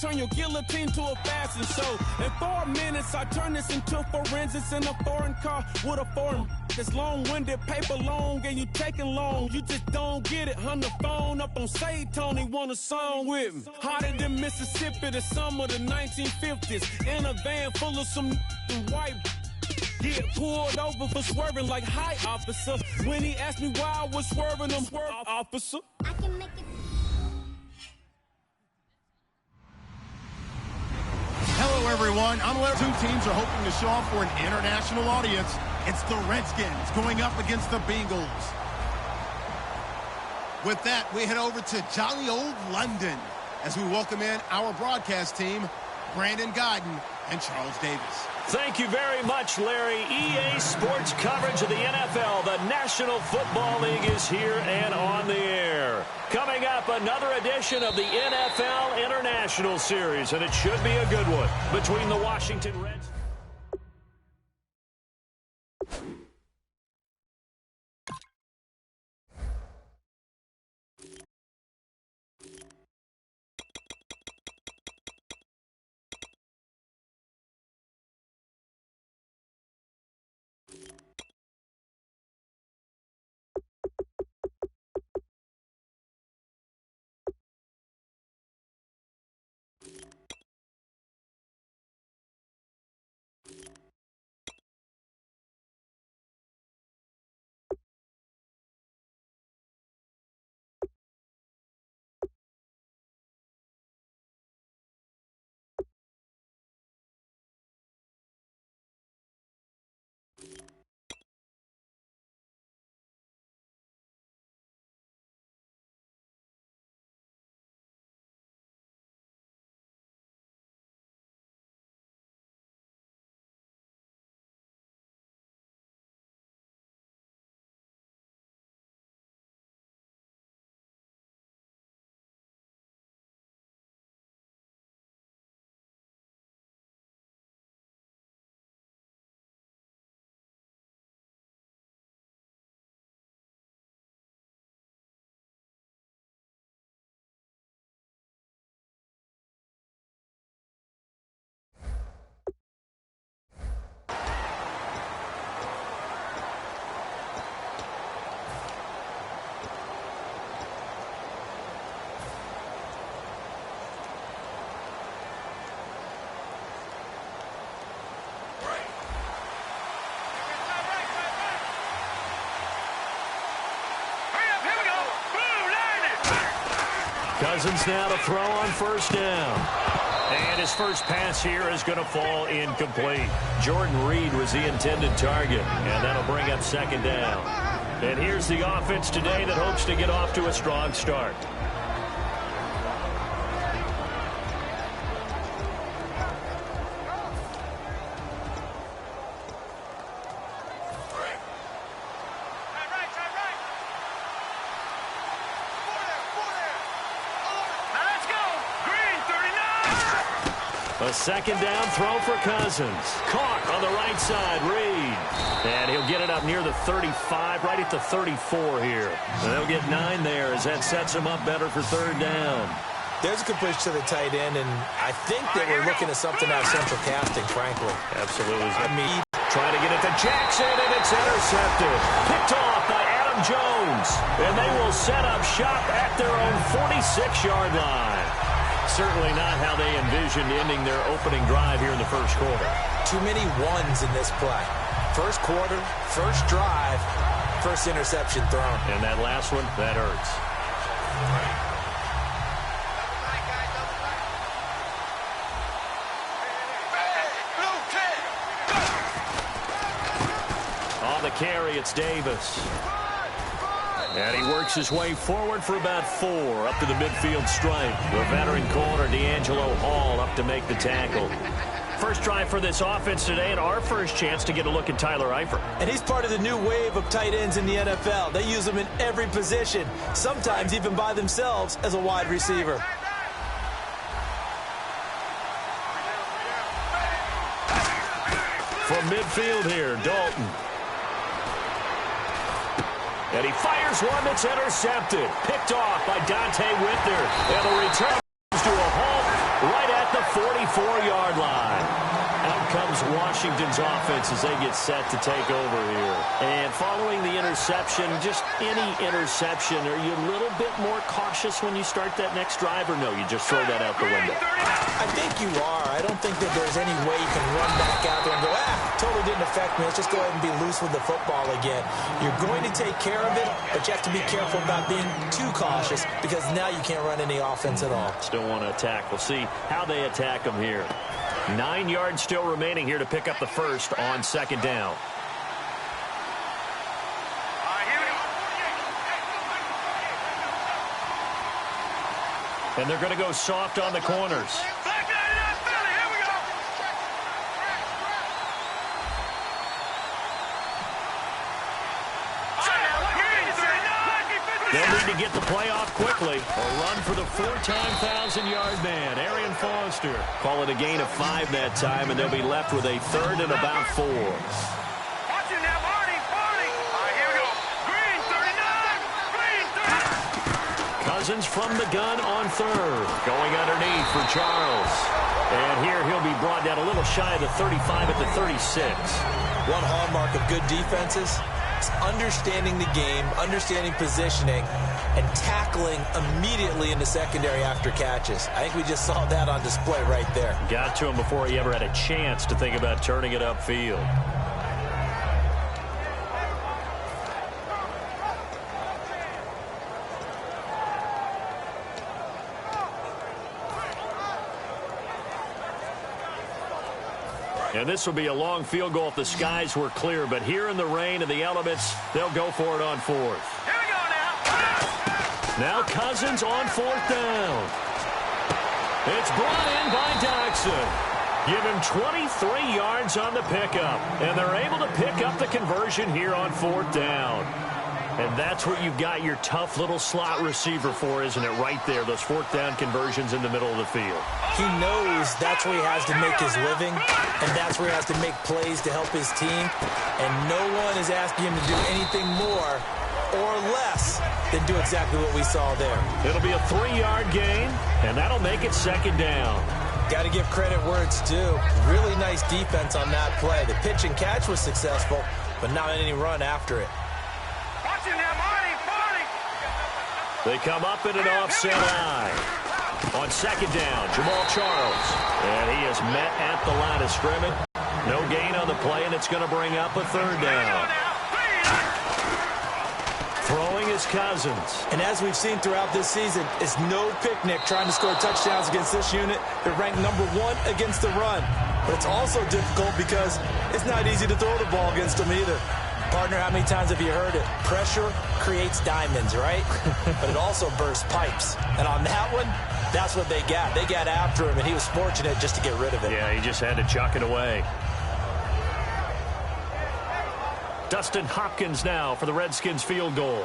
Turn your guillotine to a fashion show. In 4 minutes, I turn this into forensics in a foreign car with a foreign. It's long-winded, paper long, and you taking long. You just don't get it. On the phone up on Say Tony, want a song with me. Hotter than Mississippi, the summer of the 1950s. In a van full of some white. Get pulled over for swerving like hi, officer. When he asked me why I was swerving, I'm swerve, officer. I can make it. Hello, everyone. I'm Larry. Two teams are hoping to show off for an international audience. It's the Redskins going up against the Bengals. With that, we head over to jolly old London as we welcome in our broadcast team, Brandon Godden and Charles Davis. Thank you very much, Larry. EA Sports coverage of the NFL. The National Football League is here and on the air. Coming up, another edition of the NFL International Series, and it should be a good one between the Washington Redskins. Cousins now to throw on first down. And his first pass here is going to fall incomplete. Jordan Reed was the intended target, and that'll bring up second down. And here's the offense today that hopes to get off to a strong start. A second down throw for Cousins. Caught on the right side, Reed. And he'll get it up near the 35, right at the 34 here. And they'll get 9 there as that sets him up better for third down. There's a completion to the tight end, and I think that we're looking at something out of central casting, frankly. Absolutely. I mean, trying to get it to Jackson, and it's intercepted. Picked off by Adam Jones. And they will set up shop at their own 46-yard line. Certainly not how they envisioned ending their opening drive here in the first quarter. Too many ones in this play. First quarter, first drive, first interception thrown. And that last one, that hurts. On the carry, it's Davis. And he works his way forward for about 4 up to the midfield stripe. The veteran corner, D'Angelo Hall, up to make the tackle. First drive for this offense today, and our first chance to get a look at Tyler Eifert. And he's part of the new wave of tight ends in the NFL. They use them in every position, sometimes even by themselves as a wide receiver. From midfield here, Dalton. And he fires one that's intercepted. Picked off by Dante Whitner. And the return comes to a halt right at the 44-yard line. Out comes Washington's offense as they get set to take over here. And following the interception, just any interception, are you a little bit more cautious when you start that next drive, or no, you just throw that out the window? I think you are. I don't think that there's any way you can run back out there and go, totally didn't affect me. Let's just go ahead and be loose with the football again. You're going to take care of it, but you have to be careful about being too cautious because now you can't run any offense at all. Still want to attack. We'll see how they attack them here. 9 yards still remaining here to pick up the first on second down. And they're going to go soft on the corners. They'll need to get the play off quickly or run for the 4-time 1,000-yard man, Arian Foster. Call it a gain of 5 that time, and they'll be left with a 3rd and about 4. Cousins from the gun on 3rd. Going underneath for Charles. And here he'll be brought down a little shy of the 35 at the 36. One hallmark of good defenses is understanding the game, understanding positioning, and tackling immediately in the secondary after catches. I think we just saw that on display right there. Got to him before he ever had a chance to think about turning it upfield. And this will be a long field goal if the skies were clear. But here in the rain and the elements, they'll go for it on 4th. Here we go now. Now Cousins on 4th down. It's brought in by Doxson. Give him 23 yards on the pickup. And they're able to pick up the conversion here on 4th down. And that's what you've got your tough little slot receiver for, isn't it? Right there, those 4th down conversions in the middle of the field. He knows that's where he has to make his living, and that's where he has to make plays to help his team. And no one is asking him to do anything more or less than do exactly what we saw there. It'll be a 3-yard gain, and that'll make it 2nd down. Got to give credit where it's due. Really nice defense on that play. The pitch and catch was successful, but not any run after it. They come up in an offset eye. On 2nd down, Jamal Charles. And he is met at the line of scrimmage. No gain on the play, and it's going to bring up a 3rd down. Throwing is Cousins. And as we've seen throughout this season, it's no picnic trying to score touchdowns against this unit. They're ranked number 1 against the run. But it's also difficult because it's not easy to throw the ball against them either. Partner, how many times have you heard it? Pressure creates diamonds, right? But it also bursts pipes. And on that one, that's what they got. They got after him, and he was fortunate just to get rid of it. Yeah, he just had to chuck it away. Dustin Hopkins now for the Redskins field goal.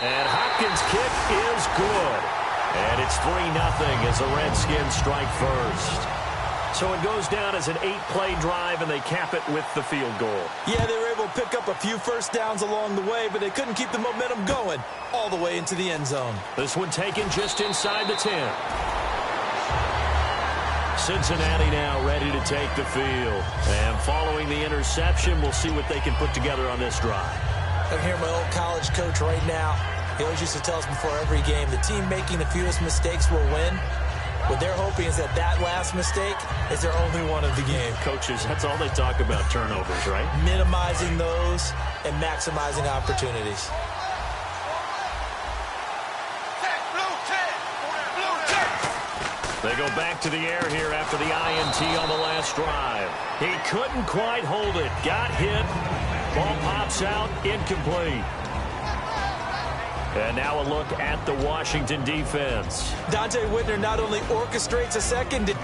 And Hopkins' kick is good. And it's 3-0 as the Redskins strike first. So it goes down as an 8-play drive, and they cap it with the field goal. Yeah, they were able to pick up a few first downs along the way, but they couldn't keep the momentum going all the way into the end zone. This one taken just inside the 10. Cincinnati now ready to take the field. And following the interception, we'll see what they can put together on this drive. I can hear my old college coach right now. He always used to tell us before every game, the team making the fewest mistakes will win. What they're hoping is that last mistake is their only one of the game. Coaches, that's all they talk about, turnovers, right? Minimizing those and maximizing opportunities. They go back to the air here after the INT on the last drive. He couldn't quite hold it. Got hit. Ball pops out. Incomplete. And now a look at the Washington defense. Dante Whitner not only orchestrates a second,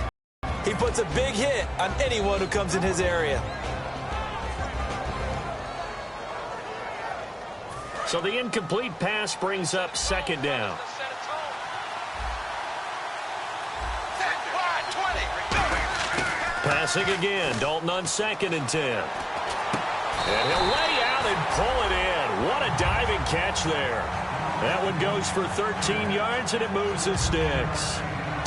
he puts a big hit on anyone who comes in his area. So the incomplete pass brings up 2nd down. Passing again. Dalton on 2nd and 10. And he'll lay out and pull it in. What a dive catch there. That one goes for 13 yards, and it moves the sticks.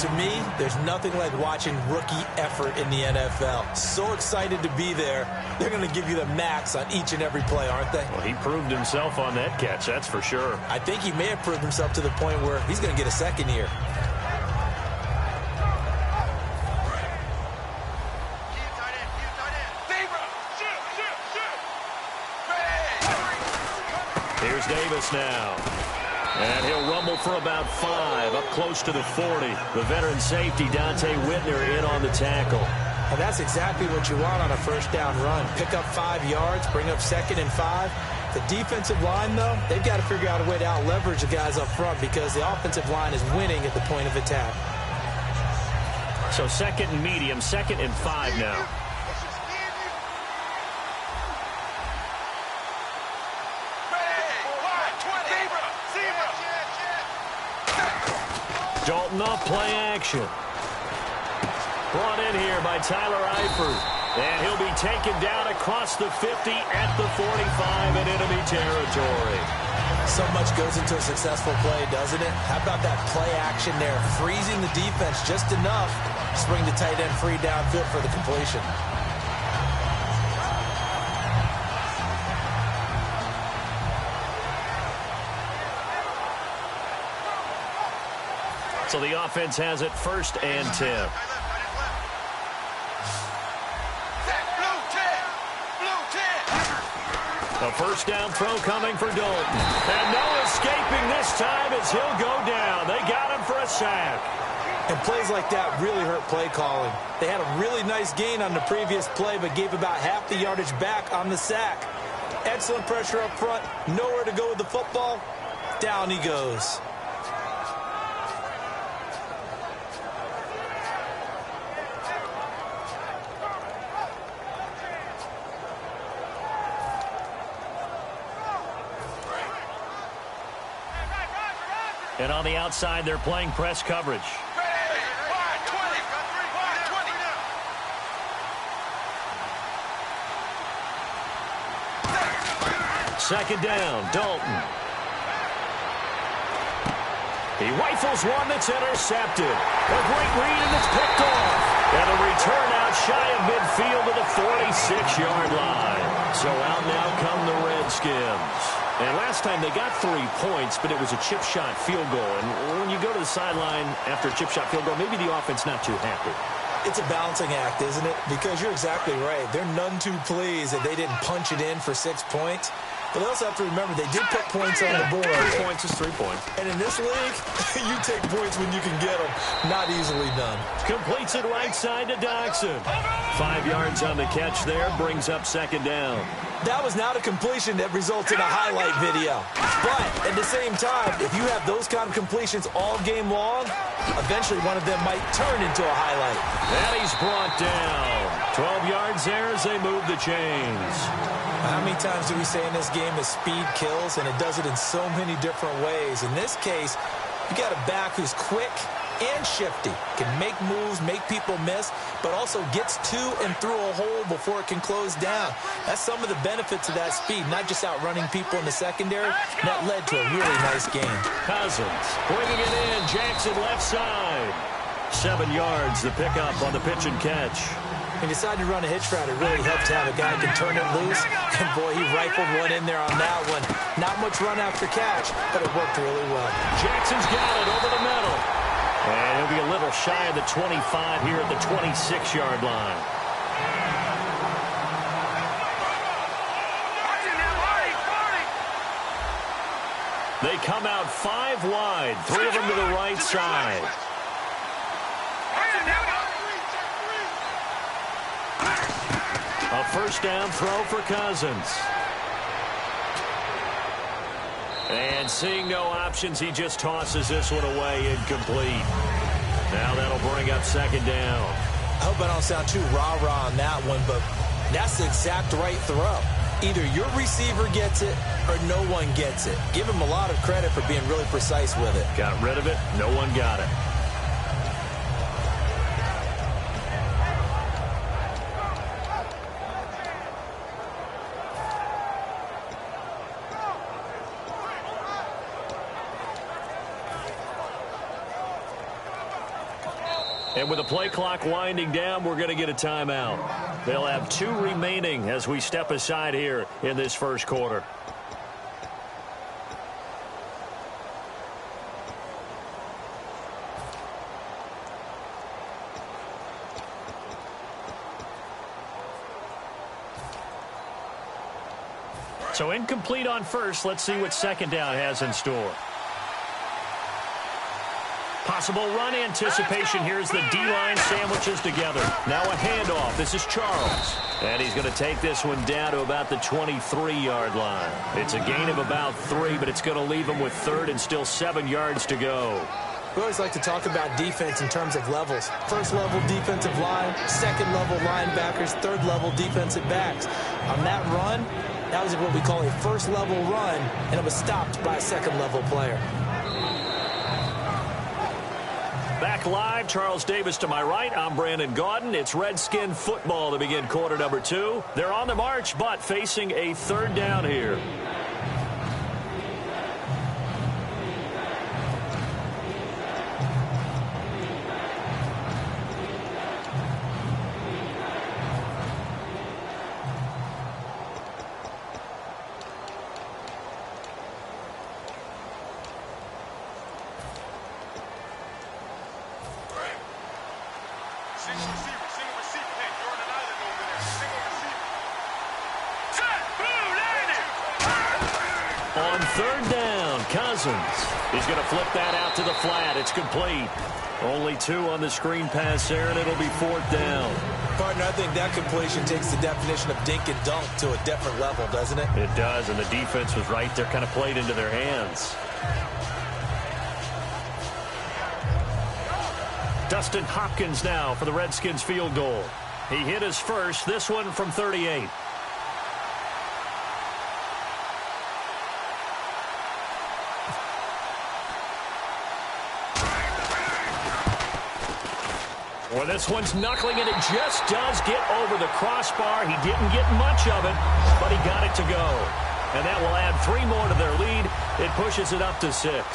To me, there's nothing like watching rookie effort in the NFL. So excited to be there. They're going to give you the max on each and every play, aren't they? Well, he proved himself on that catch, that's for sure. I think he may have proved himself to the point where he's going to get a second here. Here's Davis now. And he'll rumble for about 5, up close to the 40. The veteran safety, Dante Whitner, in on the tackle. And that's exactly what you want on a first down run. Pick up 5 yards, bring up 2nd and 5. The defensive line, though, they've got to figure out a way to out-leverage the guys up front because the offensive line is winning at the point of attack. So 2nd and medium, 2nd and 5 now. Dalton off play action. Brought in here by Tyler Eifert. And he'll be taken down across the 50 at the 45 in enemy territory. So much goes into a successful play, doesn't it? How about that play action there? Freezing the defense just enough to bring the tight end free downfield for the completion. So the offense has it 1st and 10. A first down throw coming for Dalton. And no escaping this time as he'll go down. They got him for a sack. And plays like that really hurt play calling. They had a really nice gain on the previous play, but gave about half the yardage back on the sack. Excellent pressure up front. Nowhere to go with the football. Down he goes. And on the outside, they're playing press coverage. Second down, Dalton. He rifles one that's intercepted. A great read, and it's picked off. And a return out shy of midfield to the 46-yard line. So out now come the Redskins. And last time they got 3 points, but it was a chip shot field goal. And when you go to the sideline after a chip shot field goal, maybe the offense not too happy. It's a balancing act, isn't it? Because you're exactly right. They're none too pleased that they didn't punch it in for 6 points. But they also have to remember they did put points on the board. 3 points is 3 points. And in this league, you take points when you can get them. Not easily done. Completes it right side to Doxson. 5 yards on the catch there, brings up 2nd down. That was not a completion that results in a highlight video. But at the same time, if you have those kind of completions all game long, eventually one of them might turn into a highlight. And he's brought down. 12 yards there as they move the chains. How many times do we say in this game that speed kills, and it does it in so many different ways? In this case, you got a back who's quick and shifty, can make moves, make people miss, but also gets to and through a hole before it can close down. That's some of the benefits of that speed, not just outrunning people in the secondary. That led to a really nice game. Cousins bringing it in. Jackson left side. 7 yards, the pickup on the pitch and catch. He decided to run a hitch route. It really helps to have a guy who can turn it loose. And, boy, he rifled one in there on that one. Not much run after catch, but it worked really well. Jackson's got it over the middle. And he'll be a little shy of the 25 here at the 26-yard line. They come out 5 wide, 3 of them to the right side. A first down throw for Cousins. And seeing no options, he just tosses this one away incomplete. Now that'll bring up 2nd down. I hope I don't sound too rah-rah on that one, but that's the exact right throw. Either your receiver gets it or no one gets it. Give him a lot of credit for being really precise with it. Got rid of it. No one got it. And with the play clock winding down, we're going to get a timeout. They'll have 2 remaining as we step aside here in this first quarter. So incomplete on first. Let's see what second down has in store. Possible run anticipation. Here's the D-line sandwiches together. Now a handoff. This is Charles. And he's going to take this one down to about the 23-yard line. It's a gain of about 3, but it's going to leave him with 3rd and still 7 yards to go. We always like to talk about defense in terms of levels. First level defensive line, second level linebackers, third level defensive backs. On that run, that was what we call a first level run, and it was stopped by a second level player. Back live, Charles Davis to my right. I'm Brandon Gaudin. It's Redskin football to begin quarter number 2. They're on the march, but facing a 3rd down here. On 3rd down, Cousins. He's going to flip that out to the flat. It's complete. Only 2 on the screen pass there, and it'll be 4th down. Partner, I think that completion takes the definition of dink and dunk to a different level, doesn't it? It does, and the defense was right there, kind of played into their hands. Dustin Hopkins now for the Redskins field goal. He hit his first, this one from 38. Well, this one's knuckling, and it just does get over the crossbar. He didn't get much of it, but he got it to go. And that will add 3 more to their lead. It pushes it up to 6.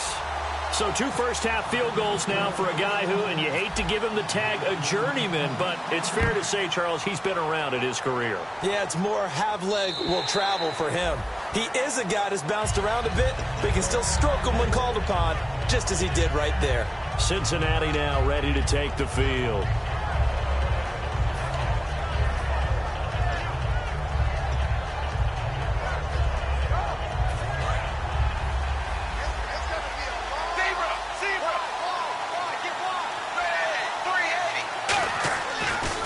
So 2 first-half field goals now for a guy who, and you hate to give him the tag a journeyman, but it's fair to say, Charles, he's been around in his career. Yeah, it's more have-leg will travel for him. He is a guy that's bounced around a bit, but he can still stroke him when called upon, just as he did right there. Cincinnati now ready to take the field.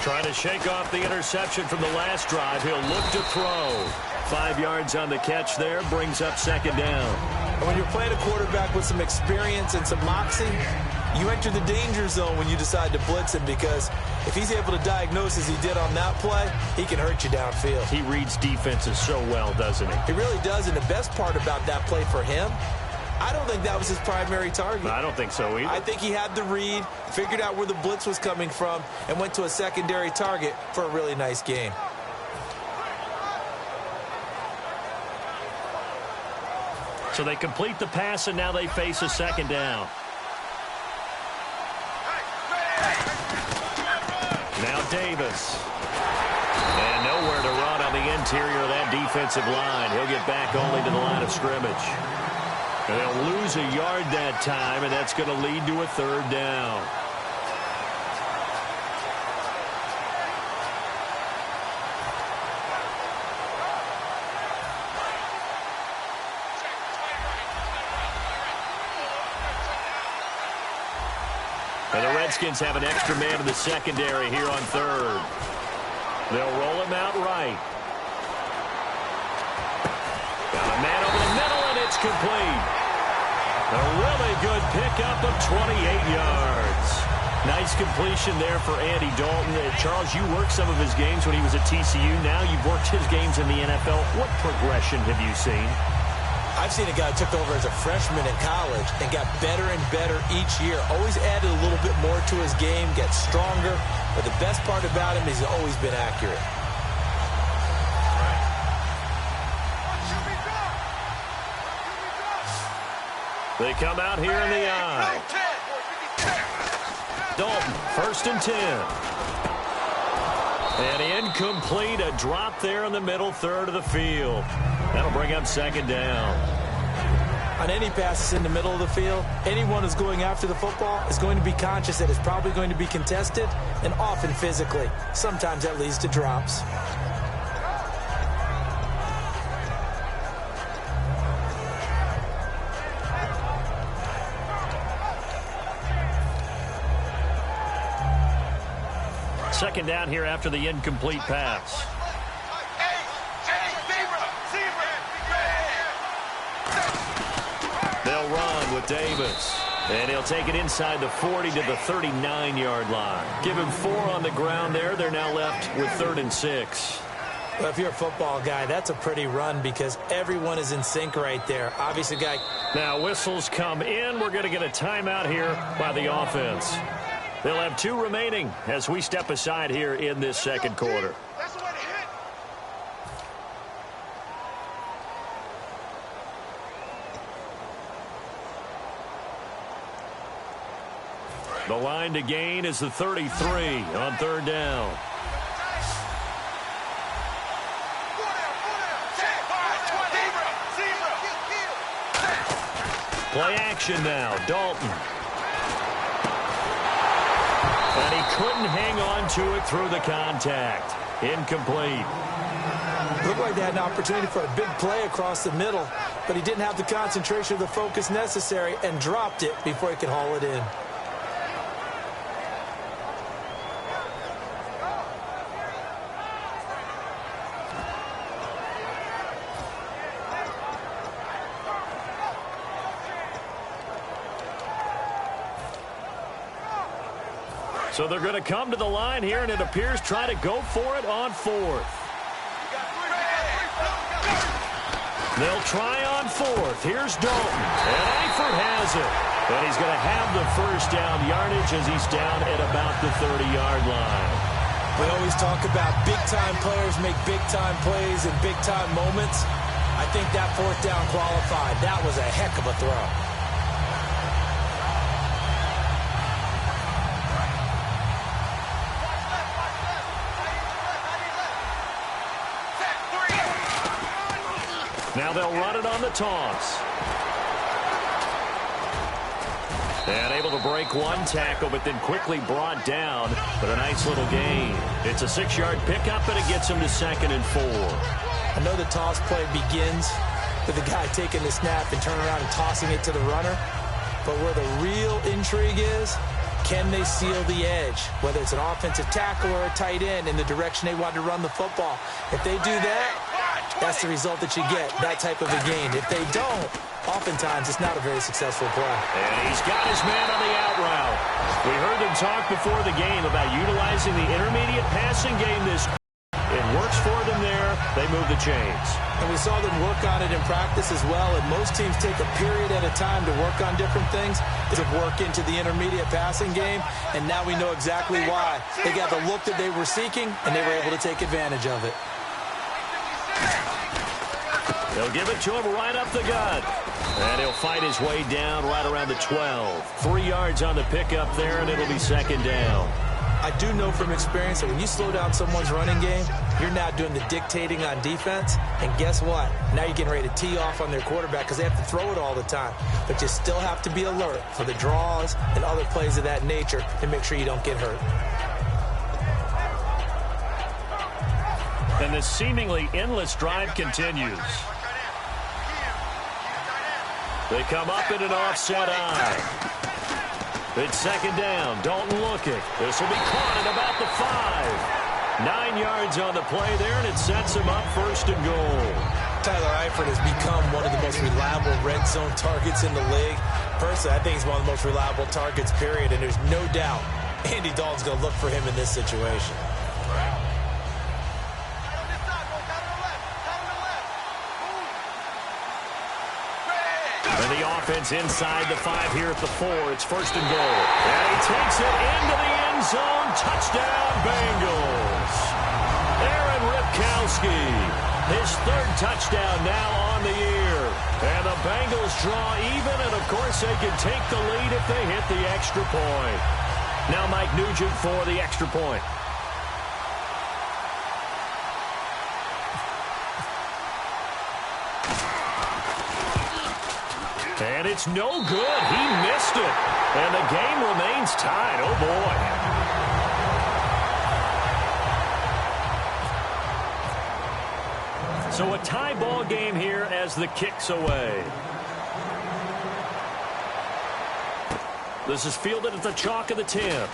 Trying to shake off the interception from the last drive. He'll look to throw. 5 yards on the catch there, brings up 2nd down. When you're playing a quarterback with some experience and some moxie, you enter the danger zone when you decide to blitz him, because if he's able to diagnose as he did on that play, he can hurt you downfield. He reads defenses so well, doesn't he? He really does, and the best part about that play for him, I don't think that was his primary target. I don't think so either. I think he had the read, figured out where the blitz was coming from, and went to a secondary target for a really nice game. So they complete the pass, and now they face a 2nd down. Now Davis. And nowhere to run on the interior of that defensive line. He'll get back only to the line of scrimmage. And they'll lose a yard that time, and that's going to lead to a 3rd down. And the Redskins have an extra man in the secondary here on 3rd. They'll roll him out right. Got a man over the middle, and it's complete. A really good pickup of 28 yards. Nice completion there for Andy Dalton. Charles, you worked some of his games when he was at TCU. Now you've worked his games in the NFL. What progression have you seen? I've seen a guy who took over as a freshman in college and got better and better each year. Always added a little bit more to his game, gets stronger. But the best part about him is he's always been accurate. They come out here in the eye. Dalton, 1st and 10. And incomplete, a drop there in the middle third of the field. That'll bring up 2nd down. On any passes in the middle of the field, anyone who's going after the football is going to be conscious that it's probably going to be contested, and often physically. Sometimes that leads to drops. Second down here after the incomplete pass. They'll run with Davis. And he'll take it inside the 40 to the 39-yard line. Give him 4 on the ground there. They're now left with 3rd and 6. Well, if you're a football guy, that's a pretty run because everyone is in sync right there. Obviously, guy. Now whistles come in. We're going to get a timeout here by the offense. They'll have 2 remaining as we step aside here in this second quarter. The line to gain is the 33 on 3rd down. Play action now. Dalton. And he couldn't hang on to it through the contact. Incomplete. Looked like they had an opportunity for a big play across the middle, but he didn't have the concentration or the focus necessary and dropped it before he could haul it in. So they're going to come to the line here, and it appears try to go for it on 4th. They'll try on 4th. Here's Dalton. And Eifert has it. And he's going to have the 1st down yardage as he's down at about the 30-yard line. We always talk about big-time players make big-time plays in big-time moments. I think that 4th down qualified. That was a heck of a throw. Now they'll run it on the toss. And able to break one tackle, but then quickly brought down. But a nice little gain. It's a 6-yard pickup, and it gets him to 2nd and 4. I know the toss play begins with the guy taking the snap and turning around and tossing it to the runner. But where the real intrigue is, can they seal the edge? Whether it's an offensive tackle or a tight end in the direction they want to run the football. If they do that, that's the result that you get, that type of a gain. If they don't, oftentimes it's not a very successful play. And he's got his man on the out route. We heard them talk before the game about utilizing the intermediate passing game this. It works for them there. They move the chains. And we saw them work on it in practice as well. And most teams take a period at a time to work on different things, to work into the intermediate passing game. And now we know exactly why. They got the look that they were seeking, and they were able to take advantage of it. They'll give it to him right up the gut. And he'll fight his way down right around the 12. 3 yards on the pickup there, and it'll be 2nd down. I do know from experience that when you slow down someone's running game, you're now doing the dictating on defense. And guess what? Now you're getting ready to tee off on their quarterback because they have to throw it all the time. But you still have to be alert for the draws and other plays of that nature to make sure you don't get hurt. And this seemingly endless drive continues. They come up in an offset eye. It's 2nd down. Dalton looking. This will be caught at about the 5. 9 yards on the play there, and it sets him up 1st and goal. Tyler Eifert has become one of the most reliable red zone targets in the league. Personally, I think he's one of the most reliable targets, period, and there's no doubt Andy Dalton's going to look for him in this situation. And the offense inside the 5 here at the 4. It's 1st and goal. And he takes it into the end zone. Touchdown, Bengals. Aaron Ripkowski, his 3rd touchdown now on the year. And the Bengals draw even, and of course they can take the lead if they hit the extra point. Now Mike Nugent for the extra point. And it's no good. He missed it. And the game remains tied. Oh, boy. So a tie ball game here as the kick's away. This is fielded at the chalk of the 10.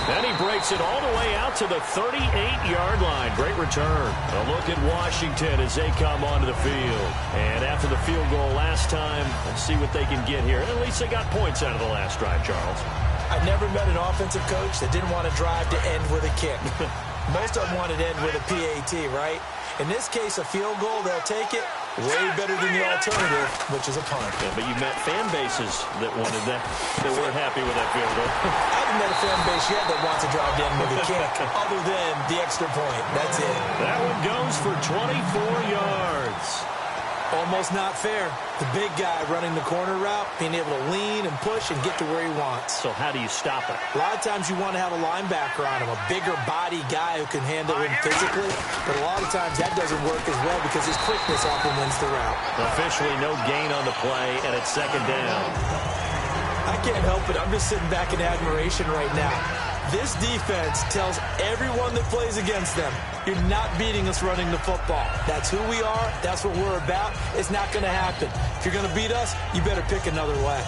And he breaks it all the way out to the 38-yard line. Great return. A look at Washington as they come onto the field. And after the field goal last time, let's see what they can get here. At least they got points out of the last drive, Charles. I've never met an offensive coach that didn't want to drive to end with a kick. Most of them wanted to end with a PAT, right? In this case, a field goal, they'll take it. Way better than the alternative, which is a punt. Yeah, but you met fan bases that wanted that, that weren't happy with that field goal. I haven't met a fan base yet that wants to drive to end with a kick, other than the extra point. That's it. That one goes for 24 yards. Almost not fair. The big guy running the corner route, being able to lean and push and get to where he wants. So how do you stop it? A lot of times you want to have a linebacker on him, a bigger body guy who can handle him physically. But a lot of times that doesn't work as well because his quickness often wins the route. Officially no gain on the play, and it's second down. I can't help it. I'm just sitting back in admiration right now. This defense tells everyone that plays against them, you're not beating us running the football. That's who we are. That's what we're about. It's not going to happen. If you're going to beat us, you better pick another way.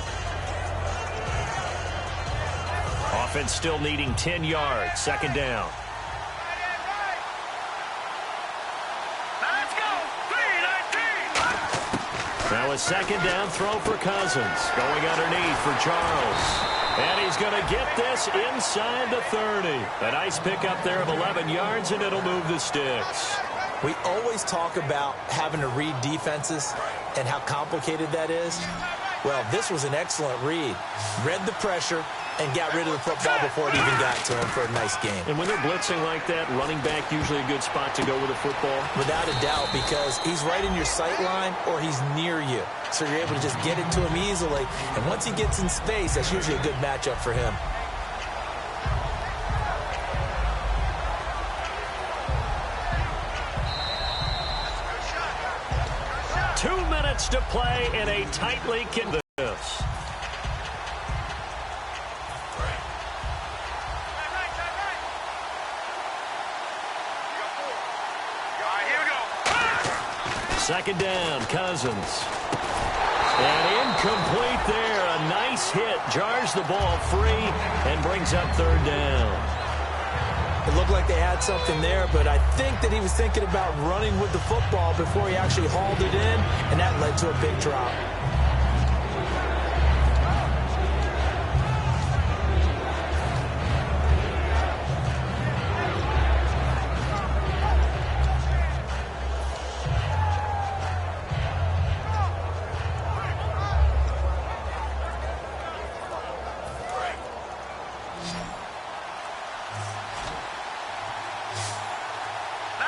Offense still needing 10 yards. Second down. Let's go. 3-19. Now a second down throw for Cousins. Going underneath for Charles. And he's going to get this inside the 30. A nice pickup there of 11 yards, and it'll move the sticks. We always talk about having to read defenses and how complicated that is. Well, this was an excellent read. Read the pressure and got rid of the football before it even got to him for a nice game. And when they're blitzing like that, running back usually a good spot to go with the football? Without a doubt, because he's right in your sight line or he's near you. So you're able to just get it to him easily. And once he gets in space, that's usually a good matchup for him. Two minutes to play in a tightly contested. Second down, Cousins. And incomplete there. A nice hit. Jars the ball free and brings up third down. It looked like they had something there, but I think that he was thinking about running with the football before he actually hauled it in, and that led to a big drop.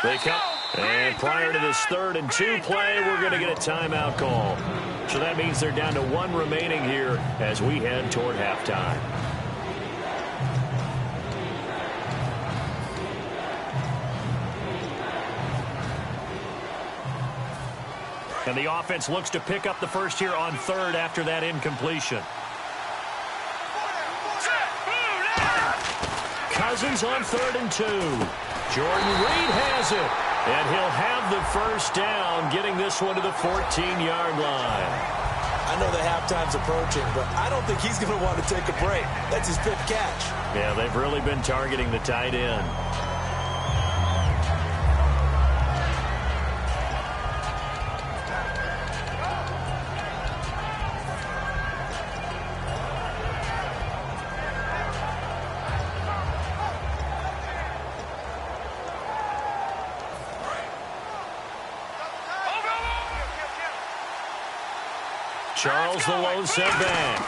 They come, and prior to this 3rd and 2 play, we're going to get a timeout call. So that means they're down to 1 remaining here as we head toward halftime. And the offense looks to pick up the first here on 3rd after that incompletion. Cousins on 3rd and 2. Jordan Reed has it, and he'll have the first down, getting this one to the 14-yard line. I know the halftime's approaching, but I don't think he's going to want to take a break. That's his 5th catch. Yeah, they've really been targeting the tight end. Charles the lone setback.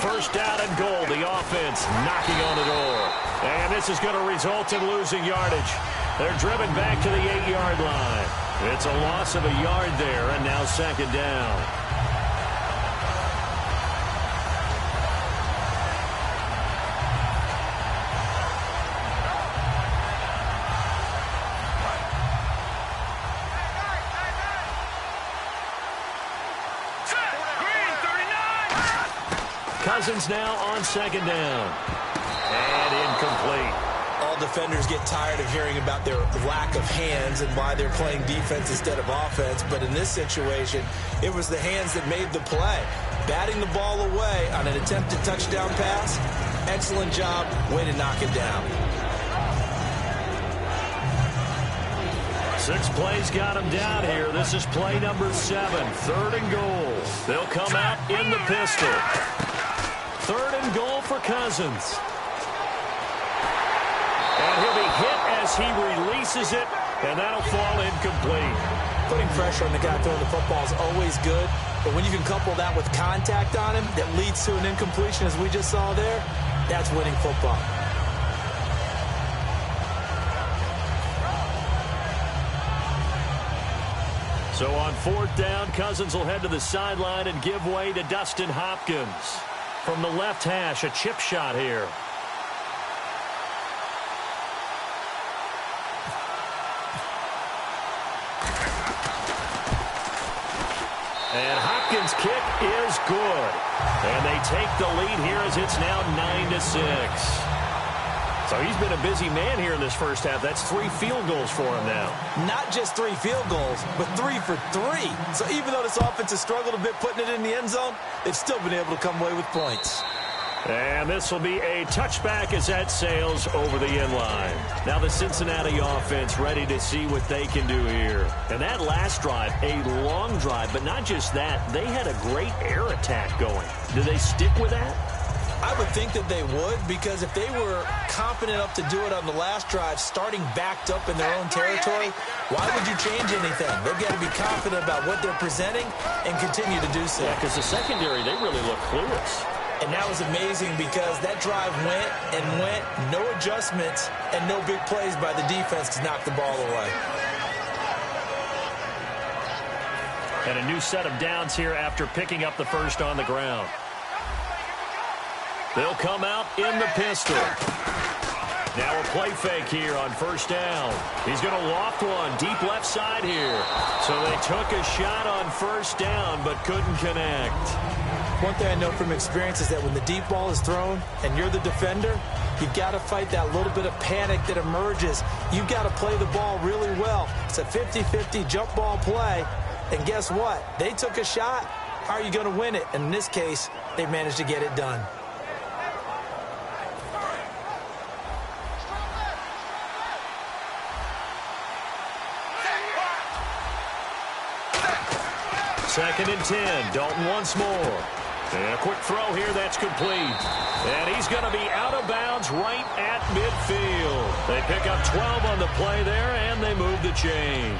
First down and goal. The offense knocking on the door. And this is going to result in losing yardage. They're driven back to the 8-yard line. It's a loss of a yard there, and now second down. Cousins now on second down. And incomplete. All defenders get tired of hearing about their lack of hands and why they're playing defense instead of offense. But in this situation, it was the hands that made the play. Batting the ball away on an attempted touchdown pass. Excellent job. Way to knock it down. 6 plays got him down here. This is play number 7. 3rd and goal. They'll come out in the pistol. 3rd and goal for Cousins. And he'll be hit as he releases it, and that'll fall incomplete. Putting pressure on the guy throwing the football is always good, but when you can couple that with contact on him that leads to an incompletion, as we just saw there, that's winning football. So on 4th down, Cousins will head to the sideline and give way to Dustin Hopkins. From the left hash, a chip shot here. And Hopkins' kick is good. And they take the lead here as it's now 9-6. So he's been a busy man here in this first half. That's 3 field goals for him now. Not just 3 field goals, but 3 for 3. So even though this offense has struggled a bit putting it in the end zone, they've still been able to come away with points. And this will be a touchback as that sails over the end line. Now the Cincinnati offense ready to see what they can do here. And that last drive, a long drive, but not just that. They had a great air attack going. Do they stick with that? I would think that they would, because if they were confident enough to do it on the last drive, starting backed up in their own territory, why would you change anything? They've got to be confident about what they're presenting and continue to do so. Yeah, because the secondary, they really look clueless. And that was amazing because that drive went and went, no adjustments, and no big plays by the defense to knock the ball away. And a new set of downs here after picking up the first on the ground. They'll come out in the pistol. Now a play fake here on 1st down. He's going to loft one deep left side here. So they took a shot on 1st down but couldn't connect. One thing I know from experience is that when the deep ball is thrown and you're the defender, you've got to fight that little bit of panic that emerges. You've got to play the ball really well. It's a 50-50 jump ball play. And guess what? They took a shot. How are you going to win it? And in this case, they managed to get it done. Second and 10. Dalton once more. And a quick throw here that's complete. And he's going to be out of bounds right at midfield. They pick up 12 on the play there, and they move the chains.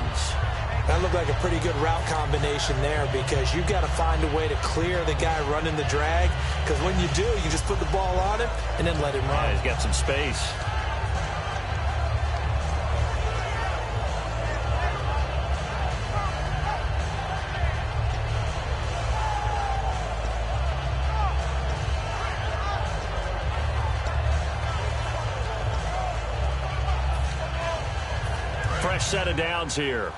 That looked like a pretty good route combination there, because you've got to find a way to clear the guy running the drag. Because when you do, you just put the ball on him and then let him run. Yeah, he's got some space. Fresh set of downs here.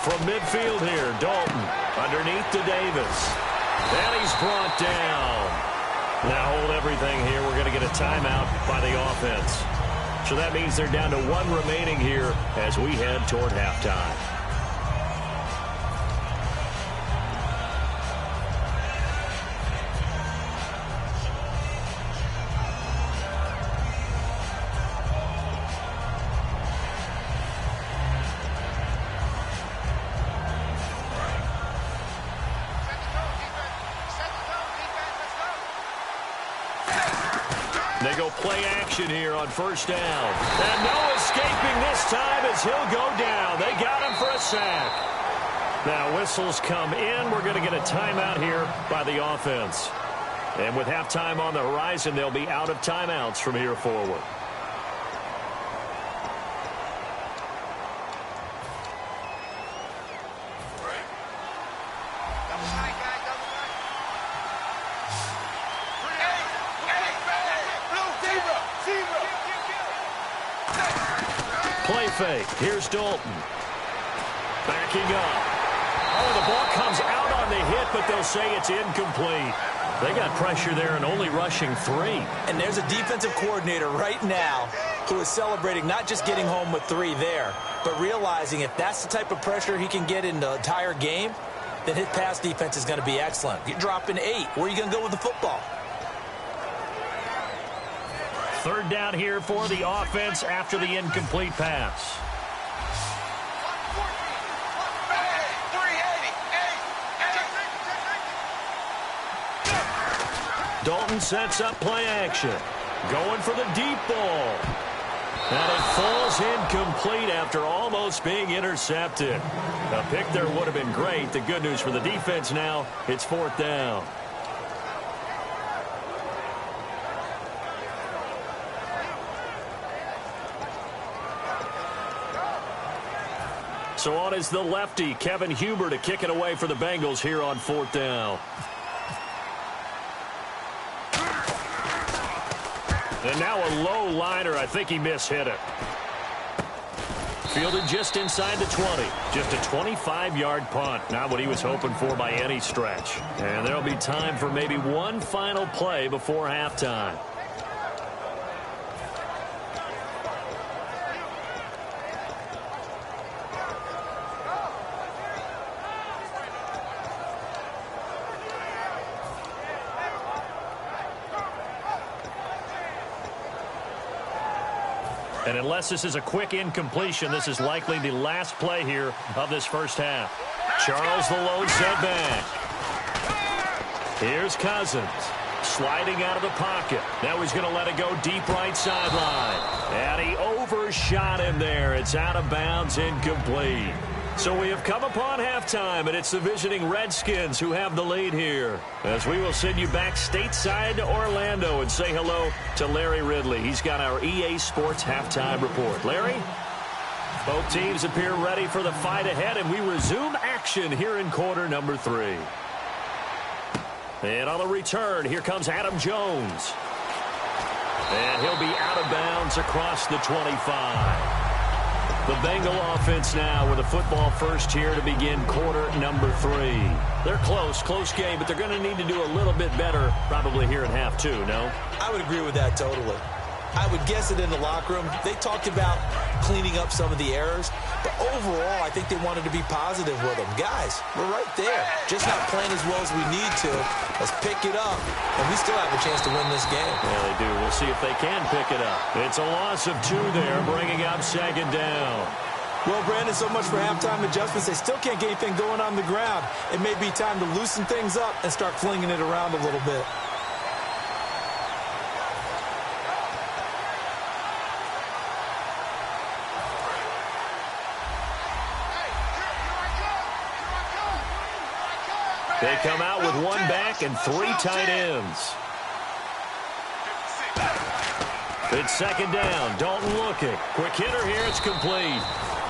From midfield here, Dalton underneath to Davis. And he's brought down. Now hold everything here. We're going to get a timeout by the offense. So that means they're down to 1 remaining here as we head toward halftime. They go play action here on 1st down. And no escaping this time as he'll go down. They got him for a sack. Now whistles come in. We're going to get a timeout here by the offense. And with halftime on the horizon, they'll be out of timeouts from here forward. Play fake. Here's Dalton. Backing up. Oh, the ball comes out on the hit, but they'll say it's incomplete. They got pressure there and only rushing 3. And there's a defensive coordinator right now who is celebrating not just getting home with 3 there, but realizing if that's the type of pressure he can get in the entire game, then his pass defense is going to be excellent. You're dropping 8. Where are you going to go with the football? Third down here for the offense after the incomplete pass. Dalton sets up play action. Going for the deep ball. And it falls incomplete after almost being intercepted. A pick there would have been great. The good news for the defense now, it's 4th down. So on is the lefty, Kevin Huber, to kick it away for the Bengals here on 4th down. And now a low liner. I think he mishit it. Fielded just inside the 20. Just a 25-yard punt. Not what he was hoping for by any stretch. And there'll be time for maybe one final play before halftime. And unless this is a quick incompletion, this is likely the last play here of this first half. Charles the lone setback. Here's Cousins. Sliding out of the pocket. Now he's going to let it go deep right sideline. And he overshot him there. It's out of bounds, incomplete. So we have come upon halftime, and it's the visiting Redskins who have the lead here. As we will send you back stateside to Orlando and say hello to Larry Ridley. He's got our EA Sports halftime report. Larry? Both teams appear ready for the fight ahead, and we resume action here in quarter number 3. And on the return, here comes Adam Jones. And he'll be out of bounds across the 25. The Bengal offense now with a football first here to begin quarter number 3. They're close game, but they're going to need to do a little bit better probably here in half 2, no? I would agree with that totally. I would guess it in the locker room. They talked about cleaning up some of the errors, but overall, I think they wanted to be positive with them. Guys, we're right there. Just not playing as well as we need to. Let's pick it up, and we still have a chance to win this game. Yeah, they do. We'll see if they can pick it up. It's a loss of 2 there, bringing up 2nd down. Well, Brandon, so much for halftime adjustments. They still can't get anything going on the ground. It may be time to loosen things up and start flinging it around a little bit. They come out with 1 back and 3 tight ends. It's 2nd down. Dalton looking. Quick hitter here. It's complete.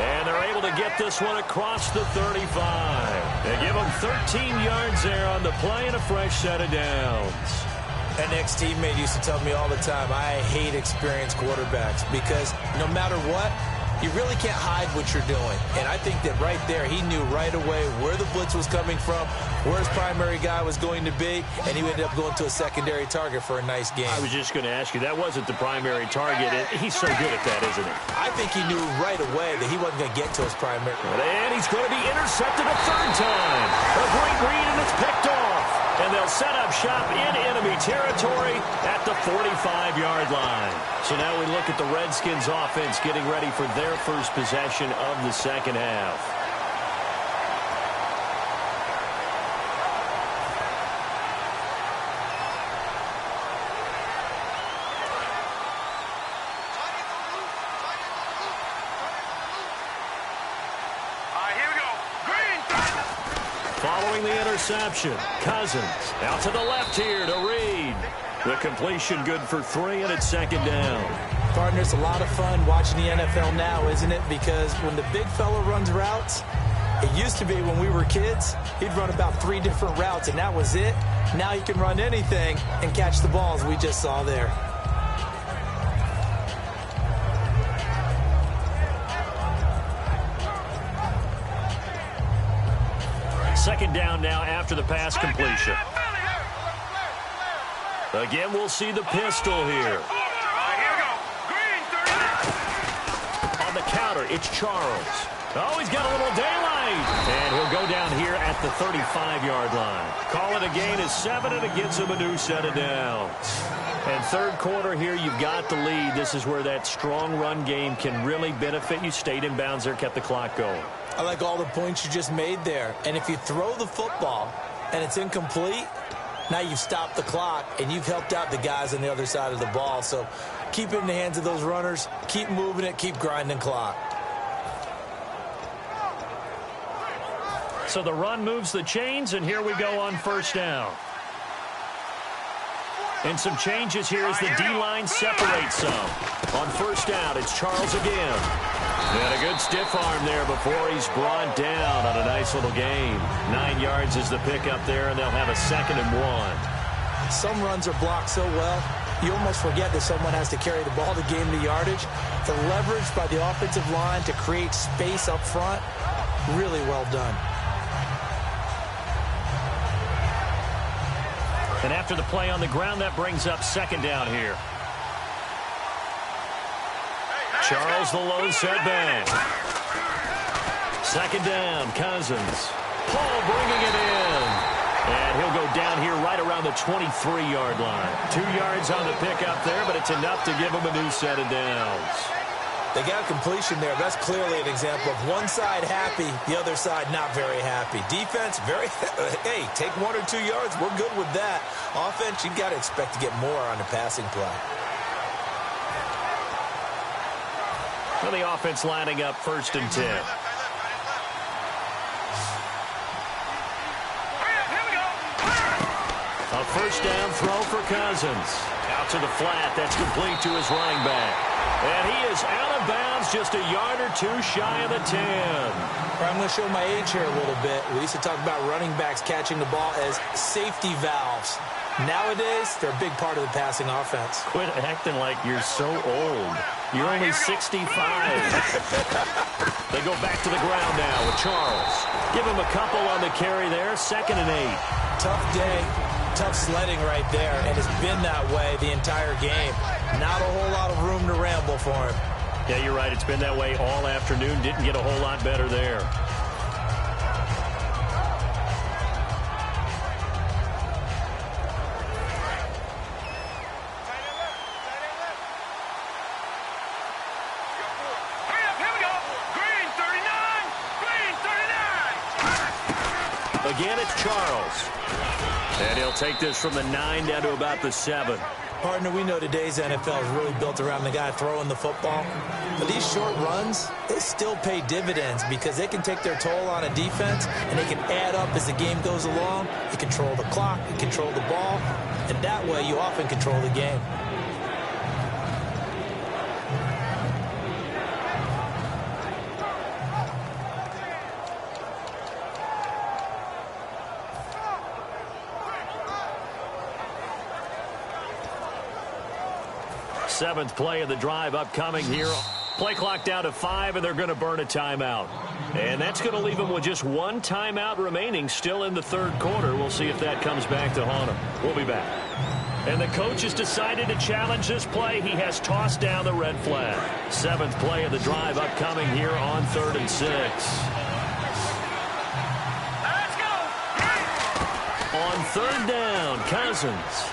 And they're able to get this one across the 35. They give them 13 yards there on the play and a fresh set of downs. An ex-teammate used to tell me all the time, I hate experienced quarterbacks because no matter what, you really can't hide what you're doing. And I think that right there, he knew right away where the blitz was coming from, where his primary guy was going to be, and he ended up going to a secondary target for a nice game. I was just going to ask you, that wasn't the primary target. He's so good at that, isn't he? I think he knew right away that he wasn't going to get to his primary. And he's going to be intercepted a 3rd time. A great read, and it's picked off. And they'll set up shop in enemy territory at the 45-yard line. So now we look at the Redskins offense getting ready for their first possession of the second half. Here we go. Green. Following the interception, Cousins out to the left here to Reed. The completion good for 3, and it's 2nd down. Partner, it's a lot of fun watching the NFL now, isn't it? Because when the big fella runs routes, it used to be when we were kids, he'd run about 3 different routes, and that was it. Now he can run anything and catch the balls we just saw there. Second down now after the pass completion. Again, we'll see the pistol here. On the counter, it's Charles. Oh, he's got a little daylight. And he'll go down here at the 35-yard line. Call it a gain of 7, and it gets him a new set of downs. And third quarter here, you've got the lead. This is where that strong run game can really benefit you. Stayed in bounds there, kept the clock going. I like all the points you just made there. And if you throw the football and it's incomplete, now you've stopped the clock and you've helped out the guys on the other side of the ball. So keep it in the hands of those runners. Keep moving it. Keep grinding clock. So the run moves the chains, and here we go on first down. And some changes here as the D-line separates some. On first down, it's Charles again. And a good stiff arm there before he's brought down on a nice little gain. 9 yards is the pickup there, and they'll have a 2nd and 1. Some runs are blocked so well, you almost forget that someone has to carry the ball to gain the yardage. The leverage by the offensive line to create space up front, really well done. And after the play on the ground, that brings up 2nd down here. Charles, the low setback. 2nd down, Cousins. Paul bringing it in. And he'll go down here right around the 23-yard line. 2 yards on the pickup there, but it's enough to give him a new set of downs. They got a completion there. That's clearly an example of one side happy, the other side not very happy. Defense, hey, take 1 or 2 yards. We're good with that. Offense, you've got to expect to get more on the passing play. Well, the offense lining up 1st and 10. A first down throw for Cousins. Out to the flat. That's complete to his running back. And he is out of bounds, just a yard or 2 shy of the 10. I'm going to show my age here a little bit. We used to talk about running backs catching the ball as safety valves. Nowadays, they're a big part of the passing offense. Quit acting like you're so old. You're only 65. They go back to the ground now with Charles. Give him a couple on the carry there. 2nd and 8. Tough day. Tough sledding right there, and it's been that way the entire game. Not a whole lot of room to ramble for him. Yeah, you're right. It's been that way all afternoon. Didn't get a whole lot better there. Again, it's Charles. And he'll take this from the 9 down to about the 7. Partner, we know today's NFL is really built around the guy throwing the football. But these short runs, they still pay dividends because they can take their toll on a defense, and they can add up as the game goes along. You control the clock, you control the ball, and that way you often control the game. Seventh play of the drive upcoming here. Play clock down to 5, and they're going to burn a timeout. And that's going to leave them with just 1 timeout remaining still in the third quarter. We'll see if that comes back to haunt them. We'll be back. And the coach has decided to challenge this play. He has tossed down the red flag. 7th play of the drive upcoming here on 3rd and 6. Let's go! On 3rd down, Cousins.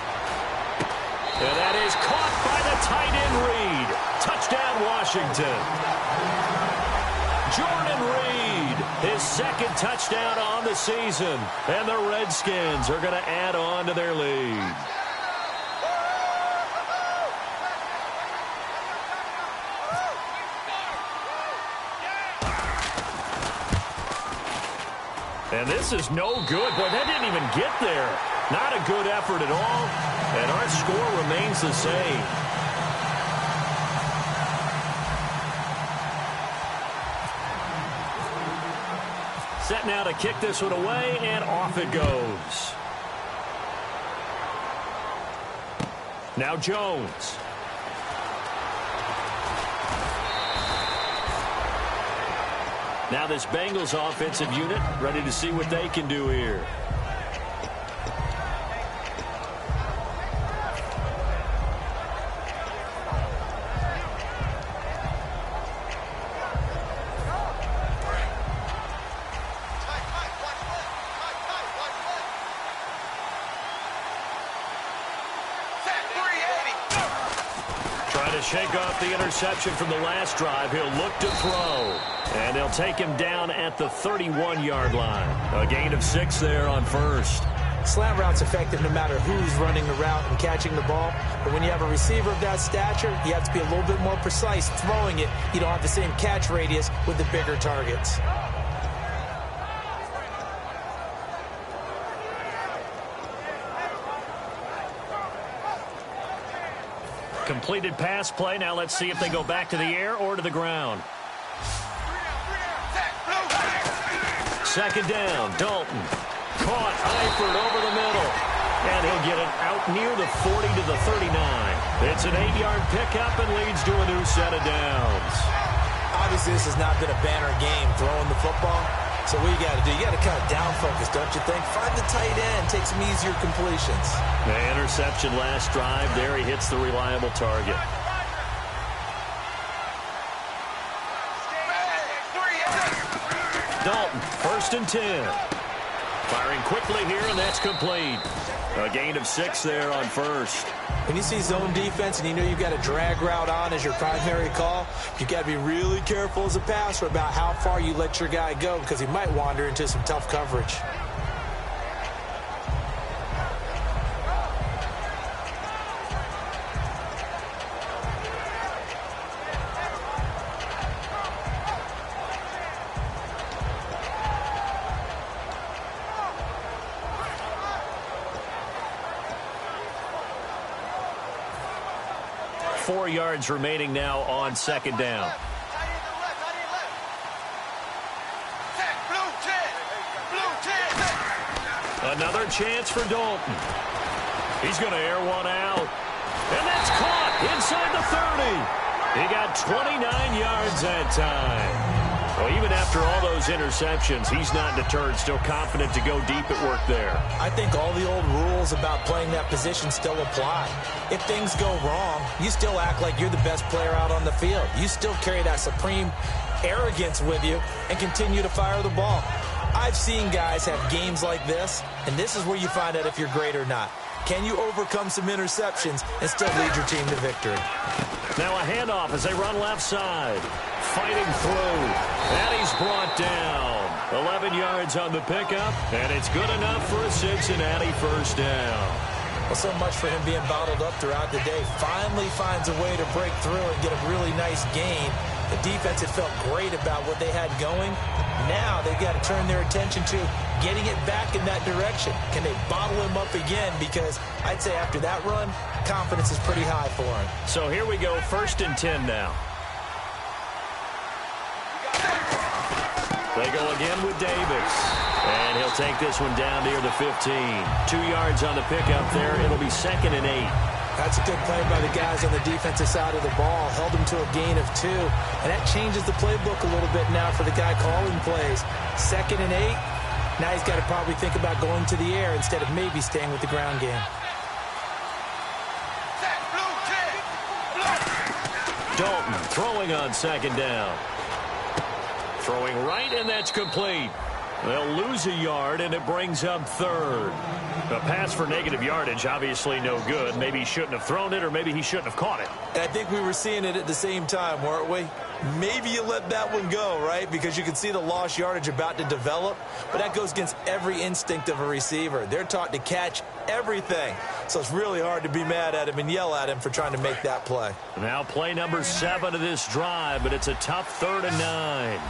And that is caught by the tight end Reed. Touchdown, Washington. Jordan Reed, his 2nd touchdown on the season. And the Redskins are going to add on to their lead. And this is no good. Boy, that didn't even get there. Not a good effort at all. And our score remains the same. Set now to kick this one away, and off it goes. Now Jones. Now this Bengals offensive unit ready to see what they can do here. Shake off the interception from the last drive. He'll look to throw. And they'll take him down at the 31-yard line. A gain of 6 there on first. Slant route's effective no matter who's running the route and catching the ball. But when you have a receiver of that stature, you have to be a little bit more precise throwing it. You don't have the same catch radius with the bigger targets. Completed pass play. Now let's see if they go back to the air or to the ground. Second down, Dalton. Caught, Eifert over the middle. And he'll get it out near the 40 to the 39. It's an 8-yard pickup and leads to a new set of downs. Obviously, this has not been a banner game throwing the football. So what you got to do, you got to kind of down focus, don't you think? Find the tight end, take some easier completions. The interception last drive there. He hits the reliable target. Dalton, 1st and 10. Firing quickly here, and that's complete. A gain of 6 there on first. When you see zone defense and you know you've got a drag route on as your primary call, you've got to be really careful as a passer about how far you let your guy go because he might wander into some tough coverage. Four yards remaining now on second down. Another chance for Dalton. He's going to air one out. And that's caught inside the 30. He got 29 yards that time. Well, even after all those interceptions, he's not deterred, still confident to go deep at work there. I think all the old rules about playing that position still apply. If things go wrong, you still act like you're the best player out on the field. You still carry that supreme arrogance with you and continue to fire the ball. I've seen guys have games like this, and this is where you find out if you're great or not. Can you overcome some interceptions and still lead your team to victory? Now a handoff as they run left side. Fighting through. And he's brought down. 11 yards on the pickup, and it's good enough for a Cincinnati first down. Well, so much for him being bottled up throughout the day. Finally finds a way to break through and get a really nice gain. The defense had felt great about what they had going. Now they've got to turn their attention to getting it back in that direction. Can they bottle him up again? Because I'd say after that run, confidence is pretty high for him. So here we go, 1st and 10 now. They go again with Davis. And he'll take this one down near the 15. 2 yards on the pickup there. It'll be 2nd and 8. That's a good play by the guys on the defensive side of the ball. Held them to a gain of 2. And that changes the playbook a little bit now for the guy calling plays. 2nd and 8. Now he's got to probably think about going to the air instead of maybe staying with the ground game. Dalton throwing on 2nd down. Throwing right, and that's complete. They'll lose a yard, and it brings up 3rd. A pass for negative yardage, obviously no good. Maybe he shouldn't have thrown it, or maybe he shouldn't have caught it. And I think we were seeing it at the same time, weren't we? Maybe you let that one go, right? Because you can see the lost yardage about to develop. But that goes against every instinct of a receiver. They're taught to catch everything. So it's really hard to be mad at him and yell at him for trying to make that play. Now play number 7 of this drive, but it's a tough 3rd and 9.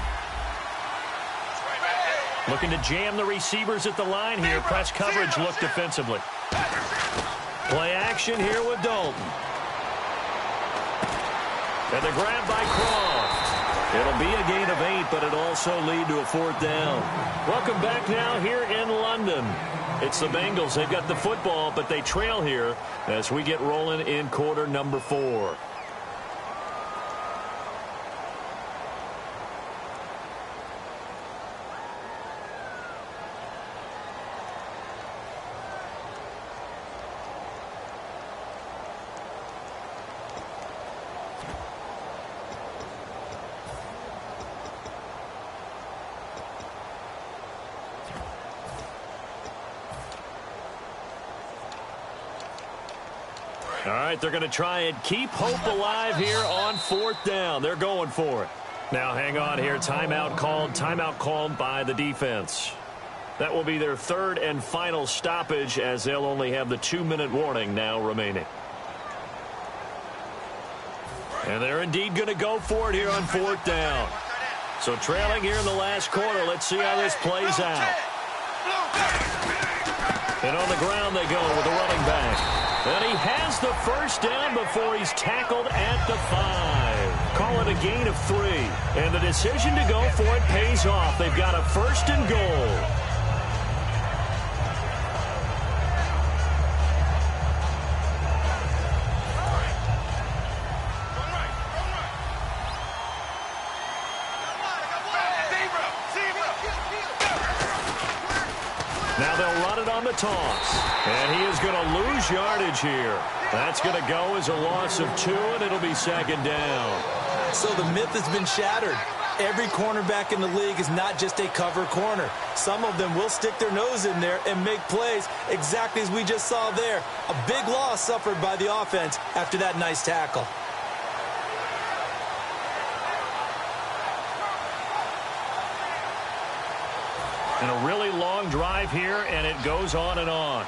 Looking to jam the receivers at the line here. Press coverage look defensively. Play action here with Dalton. And the grab by Croft. It'll be a gain of 8, but it'll also lead to a 4th down. Welcome back now here in London. It's the Bengals. They've got the football, but they trail here as we get rolling in quarter number 4. All right, they're going to try and keep hope alive here on 4th down. They're going for it. Now, hang on here. Timeout called by the defense. That will be their 3rd and final stoppage, as they'll only have the 2-minute warning now remaining. And they're indeed going to go for it here on 4th down. So trailing here in the last quarter. Let's see how this plays out. And on the ground they go with the running back. And he has the first down before he's tackled at the 5. Call it a gain of 3. And the decision to go for it pays off. They've got a 1st and goal. Now they'll run it on the toss. And he is going to lose yardage here. That's going to go as a loss of 2, and it'll be 2nd down. So the myth has been shattered. Every cornerback in the league is not just a cover corner. Some of them will stick their nose in there and make plays exactly as we just saw there. A big loss suffered by the offense after that nice tackle. And a really long drive here, and it goes on and on.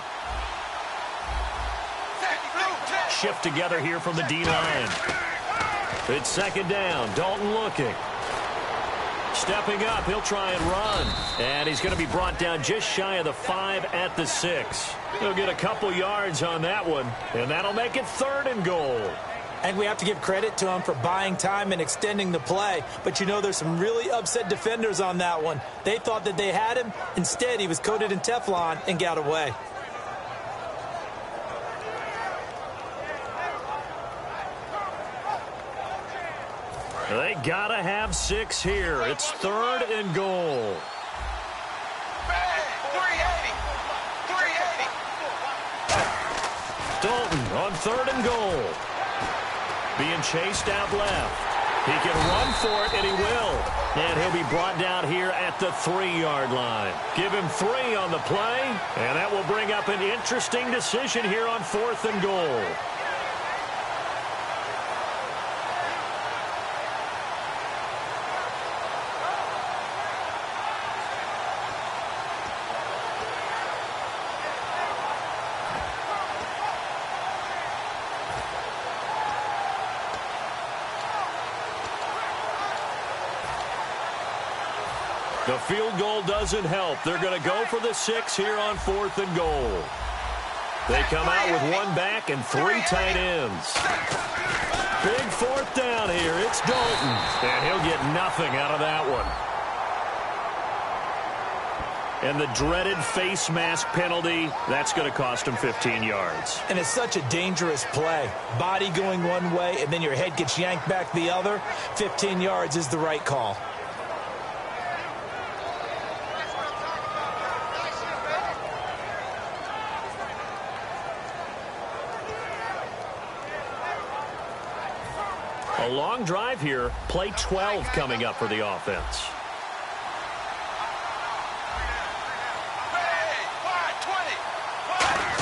Shift together here from the D-line. It's 2nd down. Dalton looking. Stepping up, he'll try and run. And he's going to be brought down just shy of the 5 at the 6. He'll get a couple yards on that one, and that'll make it 3rd and goal. And we have to give credit to him for buying time and extending the play. But, you know, there's some really upset defenders on that one. They thought that they had him. Instead, he was coated in Teflon and got away. They got to have 6 here. It's 3rd and goal. 380. Dalton on 3rd and goal. Being chased out left. He can run for it, and he will. And he'll be brought down here at the 3-yard line. Give him 3 on the play, and that will bring up an interesting decision here on 4th and goal. The field goal doesn't help. They're going to go for the 6 here on 4th and goal. They come out with 1 back and 3 tight ends. Big 4th down here. It's Dalton. And he'll get nothing out of that one. And the dreaded face mask penalty, that's going to cost him 15 yards. And it's such a dangerous play. Body going one way, and then your head gets yanked back the other. 15 yards is the right call. A long drive here. Play 12 coming up for the offense.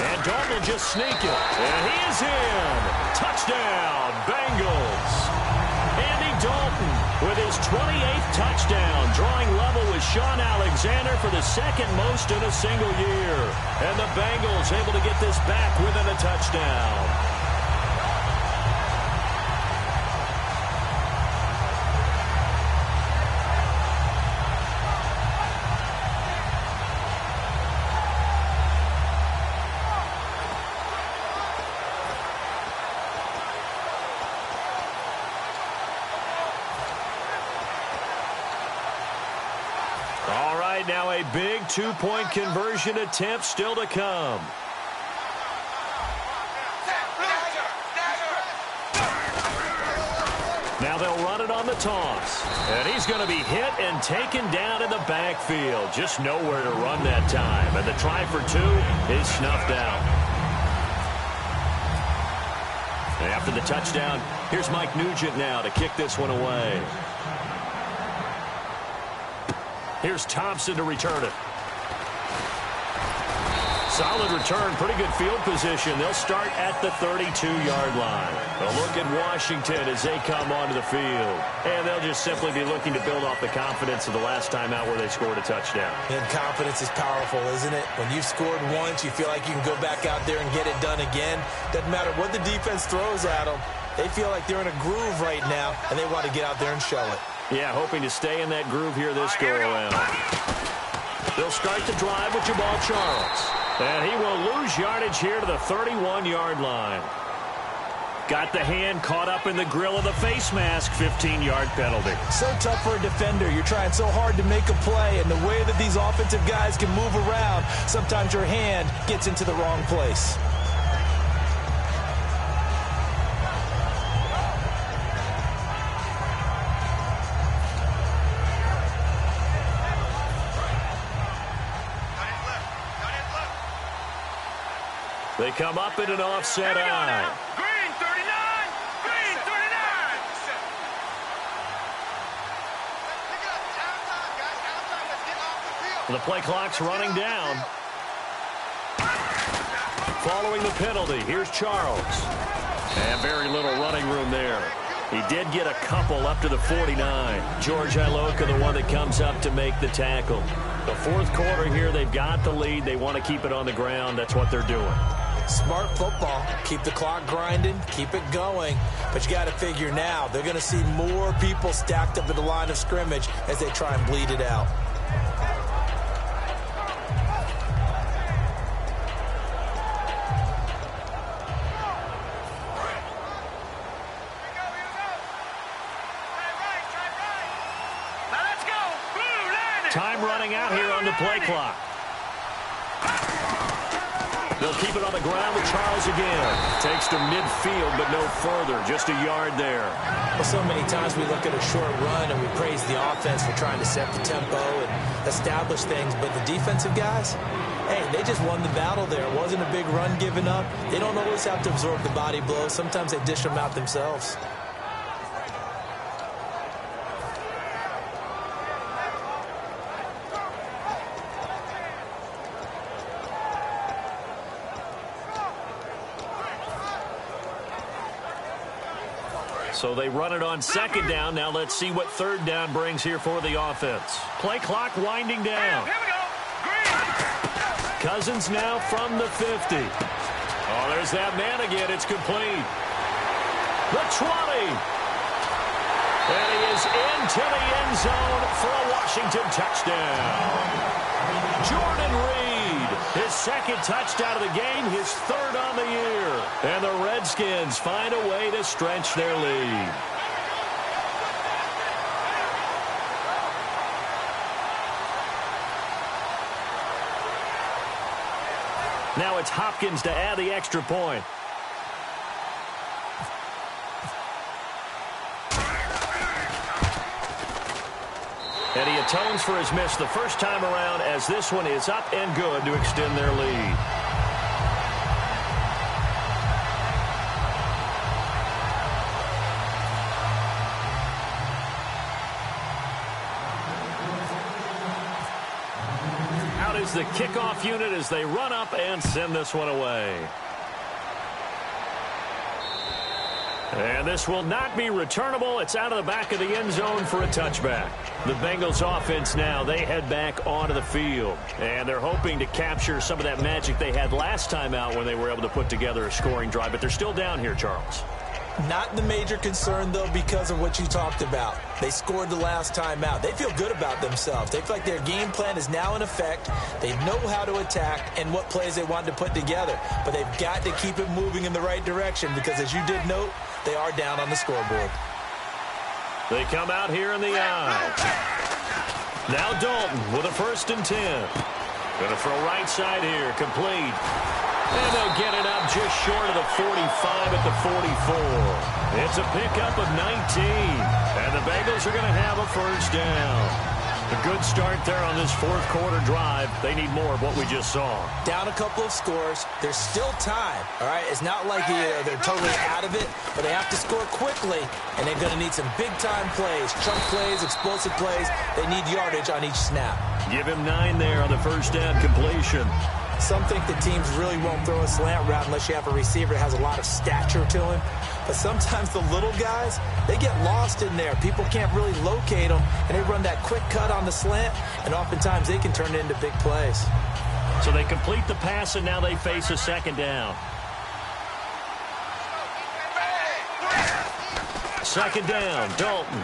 And Dalton will just sneak it. And he is in. Touchdown, Bengals. Andy Dalton with his 28th touchdown, drawing level with Sean Alexander for the 2nd most in a single year. And the Bengals able to get this back within a touchdown. Now a big 2-point conversion attempt still to come. Now they'll run it on the toss. And he's going to be hit and taken down in the backfield. Just nowhere to run that time. And the try for 2 is snuffed out. And after the touchdown, here's Mike Nugent now to kick this one away. Here's Thompson to return it. Solid return, pretty good field position. They'll start at the 32-yard line. A look at Washington as they come onto the field. And they'll just simply be looking to build off the confidence of the last time out where they scored a touchdown. And confidence is powerful, isn't it? When you've scored once, you feel like you can go back out there and get it done again. Doesn't matter what the defense throws at them. They feel like they're in a groove right now, and they want to get out there and show it. Yeah, hoping to stay in that groove here this go-around. They'll start the drive with Jamal Charles. And he will lose yardage here to the 31-yard line. Got the hand caught up in the grill of the face mask, 15-yard penalty. So tough for a defender. You're trying so hard to make a play, and the way that these offensive guys can move around, sometimes your hand gets into the wrong place. They come up in an offset eye. Green 39. Green 39. The play clock's running down. Following the penalty, here's Charles. And very little running room there. He did get a couple up to the 49. George Iloka, the one that comes up to make the tackle. The fourth quarter here, they've got the lead. They want to keep it on the ground. That's what they're doing. Smart football. Keep the clock grinding. Keep it going. But you got to figure now, they're going to see more people stacked up at the line of scrimmage as they try and bleed it out. Time running out here on the play clock. They'll keep it on the ground with Charles again. Takes to midfield, but no further. Just a yard there. Well, so many times we look at a short run and we praise the offense for trying to set the tempo and establish things. But the defensive guys, hey, they just won the battle there. It wasn't a big run given up. They don't always have to absorb the body blows. Sometimes they dish them out themselves. So they run it on second down. Now let's see what third down brings here for the offense. Play clock winding down. Here we go. Green. Cousins now from the 50. Oh, there's that man again. It's complete. The 20. And he is into the end zone for a Washington touchdown. Jordan Reed, his second touchdown of the game, his third on the year. And the Redskins find a way to stretch their lead. Now it's Hopkins to add the extra point. And he atones for his miss the first time around as this one is up and good to extend their lead. Out is the kickoff unit as they run up and send this one away. And this will not be returnable. It's out of the back of the end zone for a touchback. The Bengals offense now, they head back onto the field. And they're hoping to capture some of that magic they had last time out when they were able to put together a scoring drive. But they're still down here, Charles. Not the major concern, though, because of what you talked about. They scored the last time out. They feel good about themselves. They feel like their game plan is now in effect. They know how to attack and what plays they want to put together. But they've got to keep it moving in the right direction because, as you did note, they are down on the scoreboard. They come out here in the eye. Now Dalton with a 1st and 10. Going to throw right side here, complete. And they'll get it up just short of the 45 at the 44. It's a pickup of 19. And the Bengals are going to have a first down. A good start there on this fourth quarter drive. They need more of what we just saw. Down a couple of scores. There's still time, all right? It's not like they're totally out of it, but they have to score quickly, and they're going to need some big-time plays, chunk plays, explosive plays. They need yardage on each snap. Give him 9 there on the first down completion. Some think that teams really won't throw a slant route unless you have a receiver that has a lot of stature to him. But sometimes the little guys, they get lost in there. People can't really locate them, and they run that quick cut on the slant, and oftentimes they can turn it into big plays. So they complete the pass, and now they face a second down. Second down, Dalton.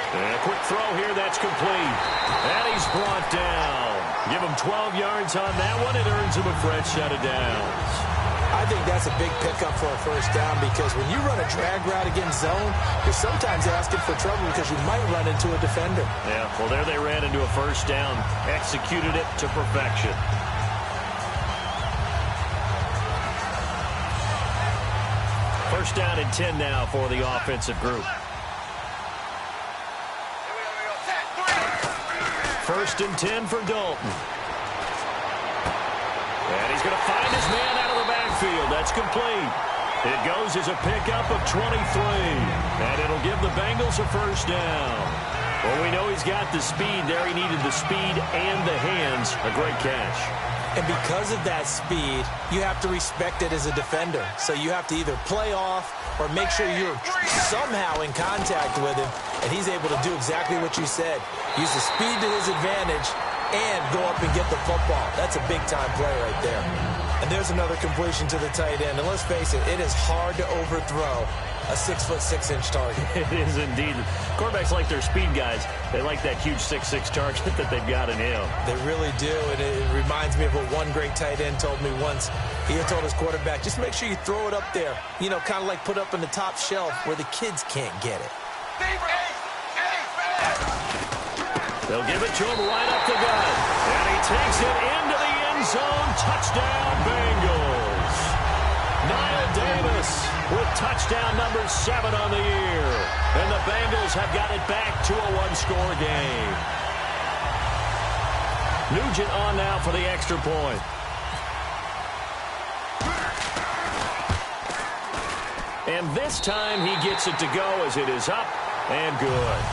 And a quick throw here, that's complete. And he's brought down. Give him 12 yards on that one. It earns him a fresh set of downs. I think that's a big pickup for a first down because when you run a drag route against zone, you're sometimes asking for trouble because you might run into a defender. Yeah, well, there they ran into a first down. Executed it to perfection. First down and 10 now for the offensive group. First and 10 for Dalton. And he's going to find his man out of the backfield. That's complete. It goes as a pickup of 23. And it'll give the Bengals a first down. Well, we know he's got the speed there. He needed the speed and the hands. A great catch. And because of that speed, you have to respect it as a defender. So you have to either play off or make sure you're somehow in contact with him. And he's able to do exactly what you said. Use the speed to his advantage and go up and get the football. That's a big-time play right there. And there's another completion to the tight end. And let's face it, it is hard to overthrow a 6'6" target. It is indeed. Quarterbacks like their speed guys. They like that huge 6'6" target that they've got in him. They really do, and it reminds me of what one great tight end told me once. He had told his quarterback, just make sure you throw it up there. You know, kind of like put up in the top shelf where the kids can't get it. They'll give it to him right up the gut. And he takes it into the end zone. Touchdown, Bengals. Niall Davis with touchdown number 7 on the year. And the Bengals have got it back to a one-score game. Nugent on now for the extra point. And this time he gets it to go as it is up and good.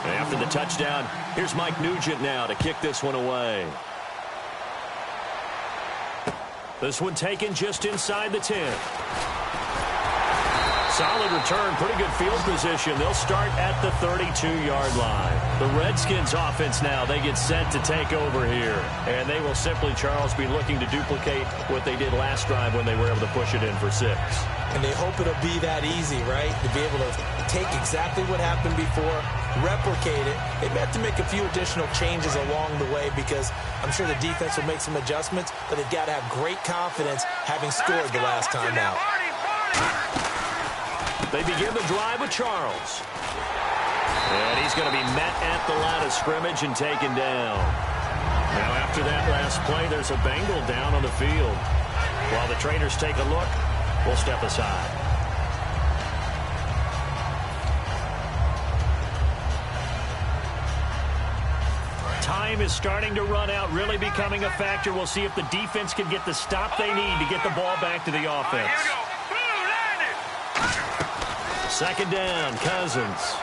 After the touchdown, here's Mike Nugent now to kick this one away. This one taken just inside the 10. Solid return, pretty good field position. They'll start at the 32-yard line. The Redskins offense now, they get set to take over here. And they will simply, Charles, be looking to duplicate what they did last drive when they were able to push it in for 6. And they hope it'll be that easy, right? To be able to take exactly what happened before, replicate it. They may have to make a few additional changes along the way because I'm sure the defense will make some adjustments, but they've got to have great confidence having scored the last time out. They begin the drive with Charles. And he's going to be met at the line of scrimmage and taken down. Now after that last play, there's a Bengal down on the field. While the trainers take a look, we'll step aside. Time is starting to run out, really becoming a factor. We'll see if the defense can get the stop they need to get the ball back to the offense. Second down, Cousins.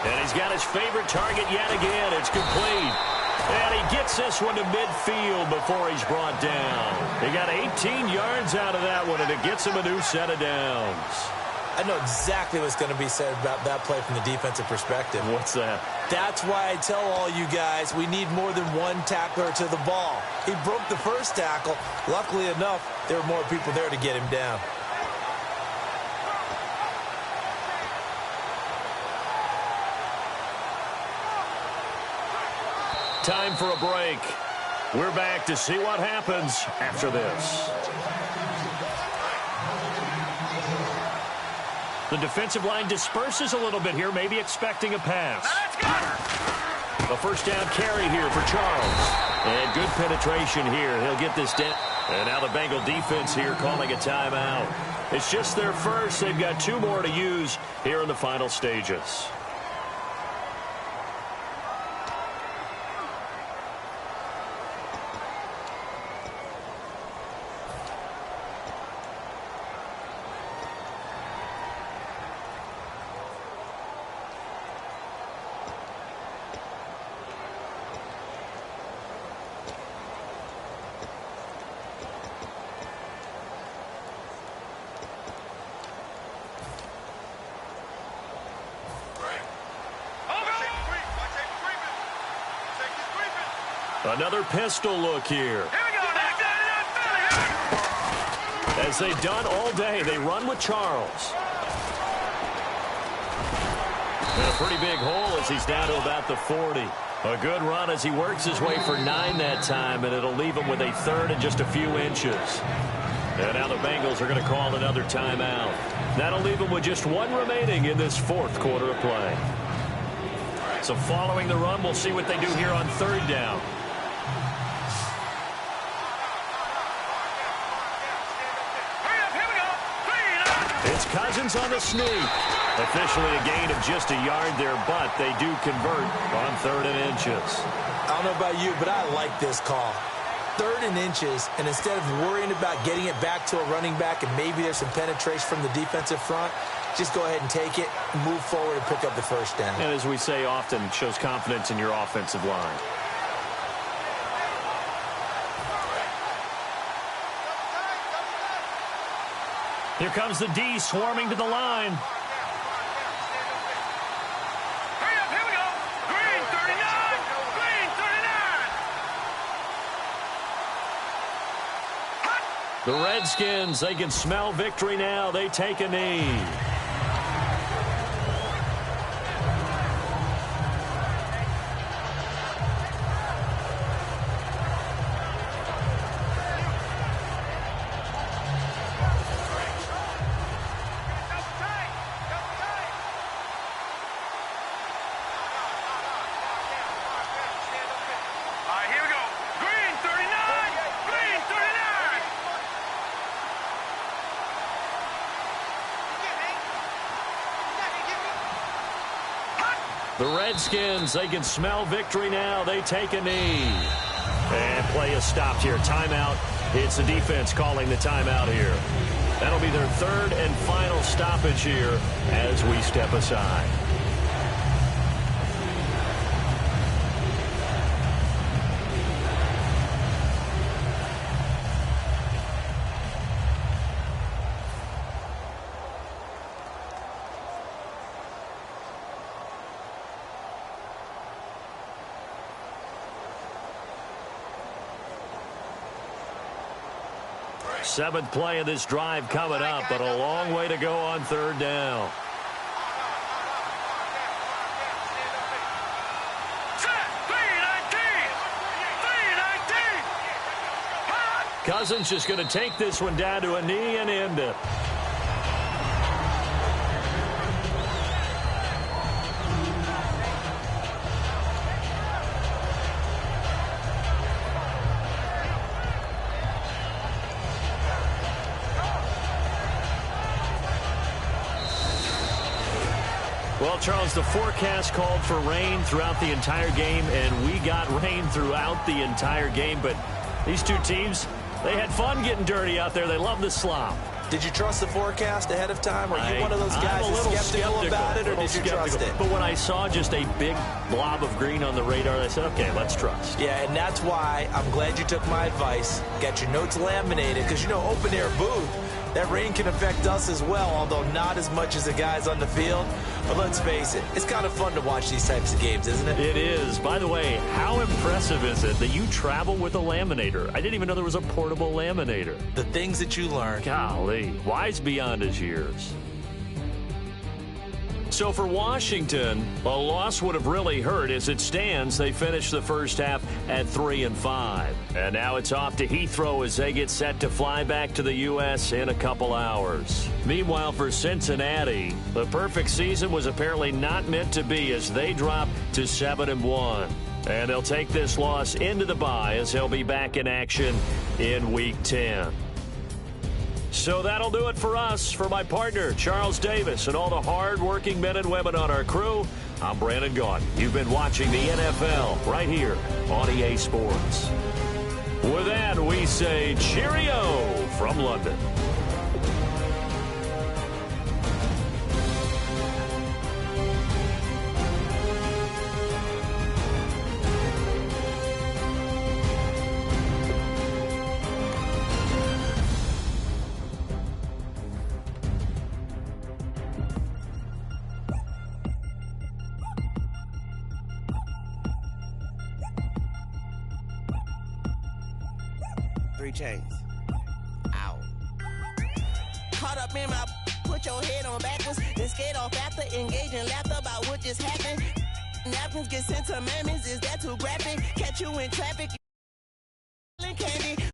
And he's got his favorite target yet again. It's complete. And he gets this one to midfield before he's brought down. He got 18 yards out of that one, and it gets him a new set of downs. I know exactly what's going to be said about that play from the defensive perspective. What's that? That's why I tell all you guys we need more than one tackler to the ball. He broke the first tackle. Luckily enough, there were more people there to get him down. Time for a break. We're back to see what happens after this. The defensive line disperses a little bit here, maybe expecting a pass. A first down carry here for Charles. And good penetration here. He'll get this down. And now the Bengal defense here calling a timeout. It's just their first. They've got 2 more to use here in the final stages. Another pistol look here. As they've done all day, they run with Charles. And a pretty big hole as he's down to about the 40. A good run as he works his way for 9 that time, and it'll leave him with a third and just a few inches. And now the Bengals are going to call another timeout. That'll leave him with just 1 remaining in this 4th quarter of play. So following the run, we'll see what they do here on 3rd down. It's Cousins on the sneak. Officially a gain of just a yard there, but they do convert on 3rd and inches. I don't know about you, but I like this call. 3rd and inches, and instead of worrying about getting it back to a running back and maybe there's some penetration from the defensive front, just go ahead and take it, move forward, and pick up the first down. And as we say often, it shows confidence in your offensive line. Here comes the D swarming to the line. Hurry up, here we go. Green 39. Green 39. The Redskins, they can smell victory now. They take a knee. The Redskins, they can smell victory now. They take a knee. And play is stopped here. Timeout. It's the defense calling the timeout here. That'll be their 3rd and final stoppage here as we step aside. Seventh play of this drive coming up, but a long way to go on 3rd down. Cousins just going to take this one down to a knee and end it. Well, Charles, the forecast called for rain throughout the entire game, and we got rain throughout the entire game. But these two teams, they had fun getting dirty out there. They love the slop. Did you trust the forecast ahead of time? Are you one of those guys that's skeptical about it, or did you trust it? But when I saw just a big blob of green on the radar, I said, okay, let's trust. Yeah, and that's why I'm glad you took my advice. Got your notes laminated, because, you know, open-air booth, that rain can affect us as well, although not as much as the guys on the field. But let's face it, it's kind of fun to watch these types of games, isn't it? It is. By the way, how impressive is it that you travel with a laminator? I didn't even know there was a portable laminator. The things that you learn. Golly, wise beyond his years. So for Washington, a loss would have really hurt. As it stands, they finished the first half at 3-5. And now it's off to Heathrow as they get set to fly back to the U.S. in a couple hours. Meanwhile, for Cincinnati, the perfect season was apparently not meant to be as they drop to 7-1. And they'll take this loss into the bye as they'll be back in action in Week 10. So that'll do it for us. For my partner, Charles Davis, and all the hard-working men and women on our crew, I'm Brandon Gaudin. You've been watching the NFL right here on EA Sports. With that, we say cheerio from London. Chains. Ow. Caught up in my, put your head on backwards, then skate off after engaging laughter about what just happened. Napkins get sent to mammies, is that too graphic? Catch you in traffic, candy.